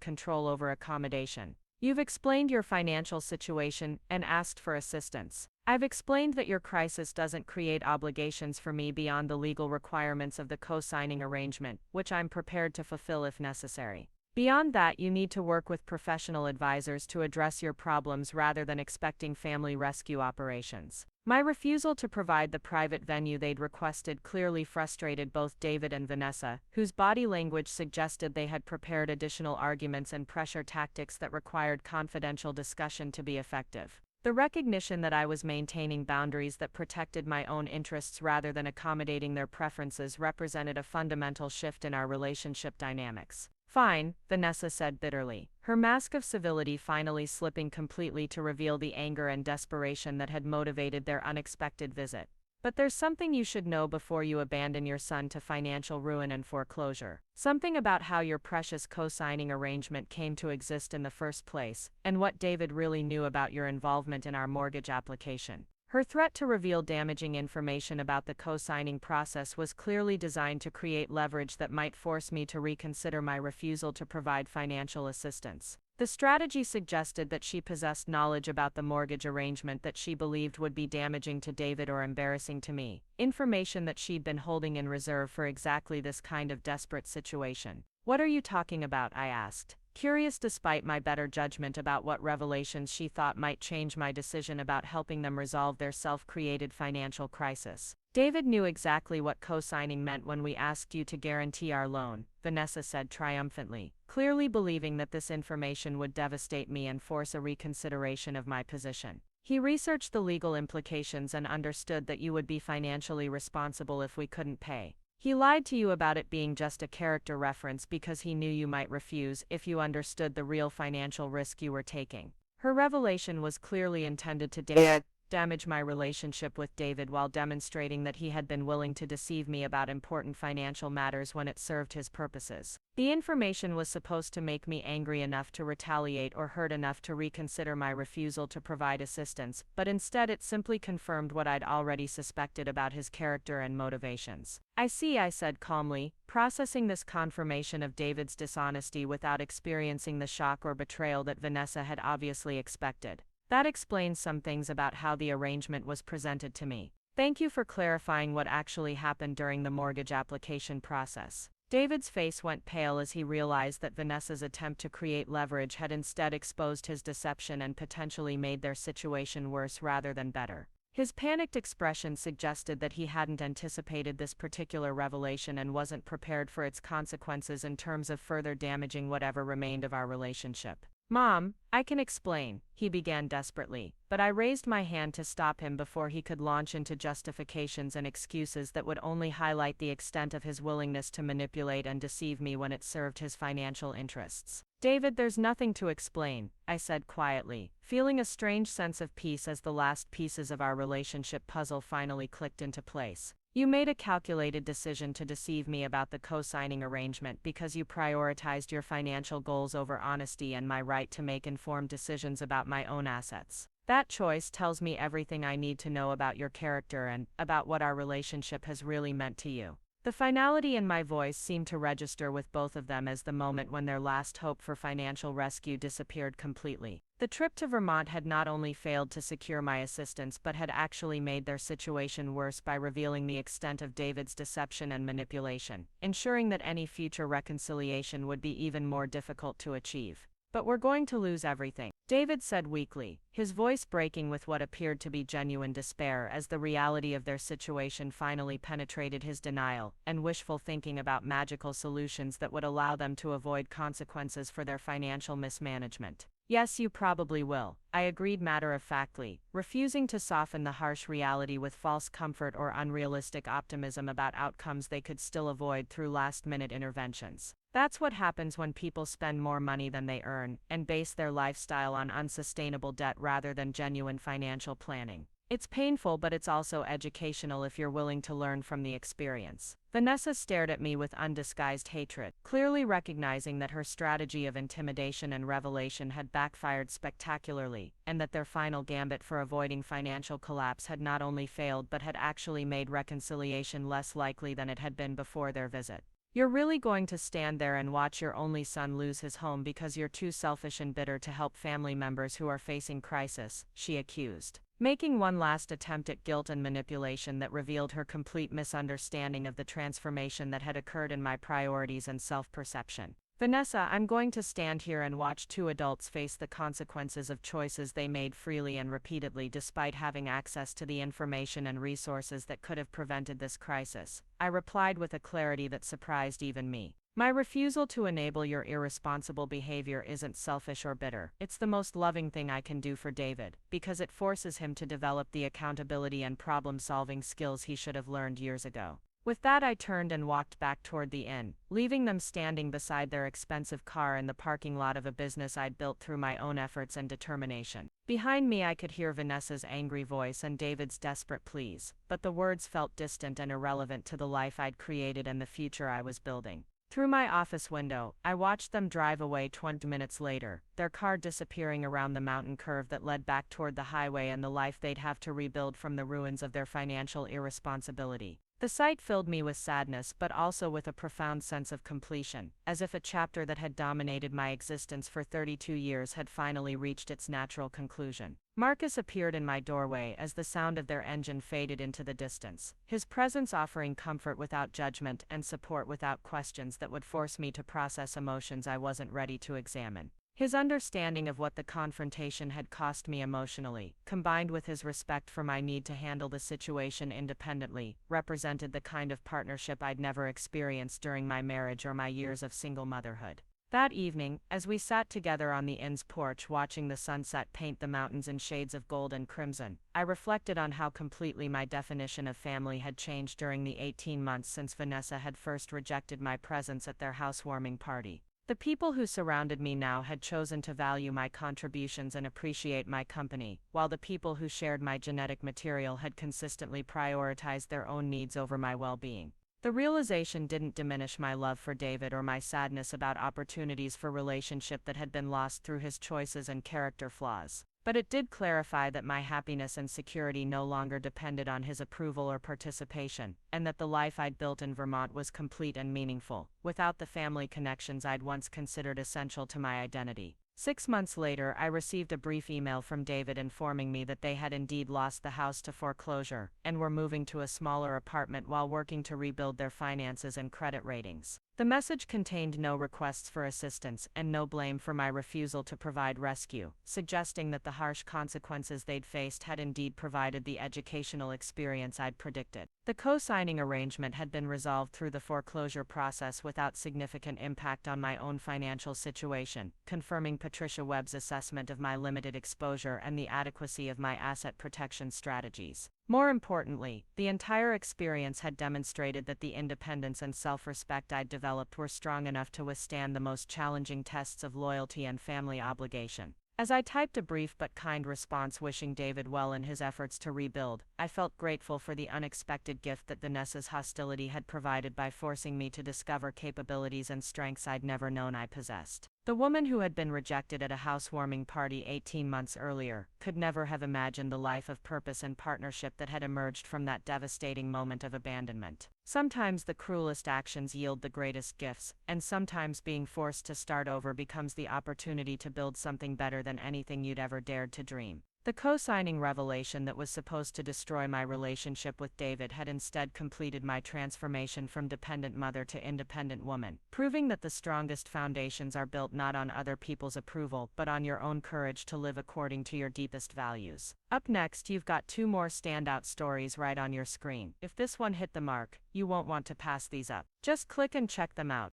control over accommodation. "You've explained your financial situation and asked for assistance. I've explained that your crisis doesn't create obligations for me beyond the legal requirements of the co-signing arrangement, which I'm prepared to fulfill if necessary. Beyond that, you need to work with professional advisors to address your problems rather than expecting family rescue operations." My refusal to provide the private venue they'd requested clearly frustrated both David and Vanessa, whose body language suggested they had prepared additional arguments and pressure tactics that required confidential discussion to be effective. The recognition that I was maintaining boundaries that protected my own interests rather than accommodating their preferences represented a fundamental shift in our relationship dynamics. "Fine," Vanessa said bitterly, her mask of civility finally slipping completely to reveal the anger and desperation that had motivated their unexpected visit. "But there's something you should know before you abandon your son to financial ruin and foreclosure. Something about how your precious co-signing arrangement came to exist in the first place, and what David really knew about your involvement in our mortgage application." Her threat to reveal damaging information about the co-signing process was clearly designed to create leverage that might force me to reconsider my refusal to provide financial assistance. The strategy suggested that she possessed knowledge about the mortgage arrangement that she believed would be damaging to David or embarrassing to me, information that she'd been holding in reserve for exactly this kind of desperate situation. "What are you talking about?" I asked, curious despite my better judgment about what revelations she thought might change my decision about helping them resolve their self-created financial crisis. David knew exactly what co-signing meant when we asked you to guarantee our loan, Vanessa said triumphantly, clearly believing that this information would devastate me and force a reconsideration of my position. He researched the legal implications and understood that you would be financially responsible if we couldn't pay. He lied to you about it being just a character reference because he knew you might refuse if you understood the real financial risk you were taking. Her revelation was clearly intended to damage my relationship with David while demonstrating that he had been willing to deceive me about important financial matters when it served his purposes. The information was supposed to make me angry enough to retaliate or hurt enough to reconsider my refusal to provide assistance, but instead it simply confirmed what I'd already suspected about his character and motivations. I see, I said calmly, processing this confirmation of David's dishonesty without experiencing the shock or betrayal that Vanessa had obviously expected. That explains some things about how the arrangement was presented to me. Thank you for clarifying what actually happened during the mortgage application process. David's face went pale as he realized that Vanessa's attempt to create leverage had instead exposed his deception and potentially made their situation worse rather than better. His panicked expression suggested that he hadn't anticipated this particular revelation and wasn't prepared for its consequences in terms of further damaging whatever remained of our relationship. Mom, I can explain, he began desperately, but I raised my hand to stop him before he could launch into justifications and excuses that would only highlight the extent of his willingness to manipulate and deceive me when it served his financial interests. David, there's nothing to explain, I said quietly, feeling a strange sense of peace as the last pieces of our relationship puzzle finally clicked into place. You made a calculated decision to deceive me about the co-signing arrangement because you prioritized your financial goals over honesty and my right to make informed decisions about my own assets. That choice tells me everything I need to know about your character and about what our relationship has really meant to you. The finality in my voice seemed to register with both of them as the moment when their last hope for financial rescue disappeared completely. The trip to Vermont had not only failed to secure my assistance but had actually made their situation worse by revealing the extent of David's deception and manipulation, ensuring that any future reconciliation would be even more difficult to achieve. But we're going to lose everything, David said weakly, his voice breaking with what appeared to be genuine despair as the reality of their situation finally penetrated his denial and wishful thinking about magical solutions that would allow them to avoid consequences for their financial mismanagement. Yes, you probably will, I agreed matter-of-factly, refusing to soften the harsh reality with false comfort or unrealistic optimism about outcomes they could still avoid through last-minute interventions. That's what happens when people spend more money than they earn and base their lifestyle on unsustainable debt rather than genuine financial planning. It's painful, but it's also educational if you're willing to learn from the experience. Vanessa stared at me with undisguised hatred, clearly recognizing that her strategy of intimidation and revelation had backfired spectacularly, and that their final gambit for avoiding financial collapse had not only failed but had actually made reconciliation less likely than it had been before their visit. You're really going to stand there and watch your only son lose his home because you're too selfish and bitter to help family members who are facing crisis, she accused, making one last attempt at guilt and manipulation that revealed her complete misunderstanding of the transformation that had occurred in my priorities and self-perception. Vanessa, I'm going to stand here and watch two adults face the consequences of choices they made freely and repeatedly despite having access to the information and resources that could have prevented this crisis, I replied with a clarity that surprised even me. My refusal to enable your irresponsible behavior isn't selfish or bitter. It's the most loving thing I can do for David, because it forces him to develop the accountability and problem-solving skills he should have learned years ago. With that, I turned and walked back toward the inn, leaving them standing beside their expensive car in the parking lot of a business I'd built through my own efforts and determination. Behind me, I could hear Vanessa's angry voice and David's desperate pleas, but the words felt distant and irrelevant to the life I'd created and the future I was building. Through my office window, I watched them drive away 20 minutes later, their car disappearing around the mountain curve that led back toward the highway and the life they'd have to rebuild from the ruins of their financial irresponsibility. The sight filled me with sadness but also with a profound sense of completion, as if a chapter that had dominated my existence for 32 years had finally reached its natural conclusion. Marcus appeared in my doorway as the sound of their engine faded into the distance, his presence offering comfort without judgment and support without questions that would force me to process emotions I wasn't ready to examine. His understanding of what the confrontation had cost me emotionally, combined with his respect for my need to handle the situation independently, represented the kind of partnership I'd never experienced during my marriage or my years of single motherhood. That evening, as we sat together on the inn's porch watching the sunset paint the mountains in shades of gold and crimson, I reflected on how completely my definition of family had changed during the 18 months since Vanessa had first rejected my presence at their housewarming party. The people who surrounded me now had chosen to value my contributions and appreciate my company, while the people who shared my genetic material had consistently prioritized their own needs over my well-being. The realization didn't diminish my love for David or my sadness about opportunities for relationship that had been lost through his choices and character flaws. But it did clarify that my happiness and security no longer depended on his approval or participation, and that the life I'd built in Vermont was complete and meaningful, without the family connections I'd once considered essential to my identity. 6 months later, I received a brief email from David informing me that they had indeed lost the house to foreclosure, and were moving to a smaller apartment while working to rebuild their finances and credit ratings. The message contained no requests for assistance and no blame for my refusal to provide rescue, suggesting that the harsh consequences they'd faced had indeed provided the educational experience I'd predicted. The co-signing arrangement had been resolved through the foreclosure process without significant impact on my own financial situation, confirming Patricia Webb's assessment of my limited exposure and the adequacy of my asset protection strategies. More importantly, the entire experience had demonstrated that the independence and self-respect I'd developed were strong enough to withstand the most challenging tests of loyalty and family obligation. As I typed a brief but kind response wishing David well in his efforts to rebuild, I felt grateful for the unexpected gift that Vanessa's hostility had provided by forcing me to discover capabilities and strengths I'd never known I possessed. The woman who had been rejected at a housewarming party 18 months earlier could never have imagined the life of purpose and partnership that had emerged from that devastating moment of abandonment. Sometimes the cruelest actions yield the greatest gifts, and sometimes being forced to start over becomes the opportunity to build something better than anything you'd ever dared to dream. The co-signing revelation that was supposed to destroy my relationship with David had instead completed my transformation from dependent mother to independent woman, proving that the strongest foundations are built not on other people's approval but on your own courage to live according to your deepest values. Up next, you've got 2 more standout stories right on your screen. If this one hit the mark, you won't want to pass these up. Just click and check them out.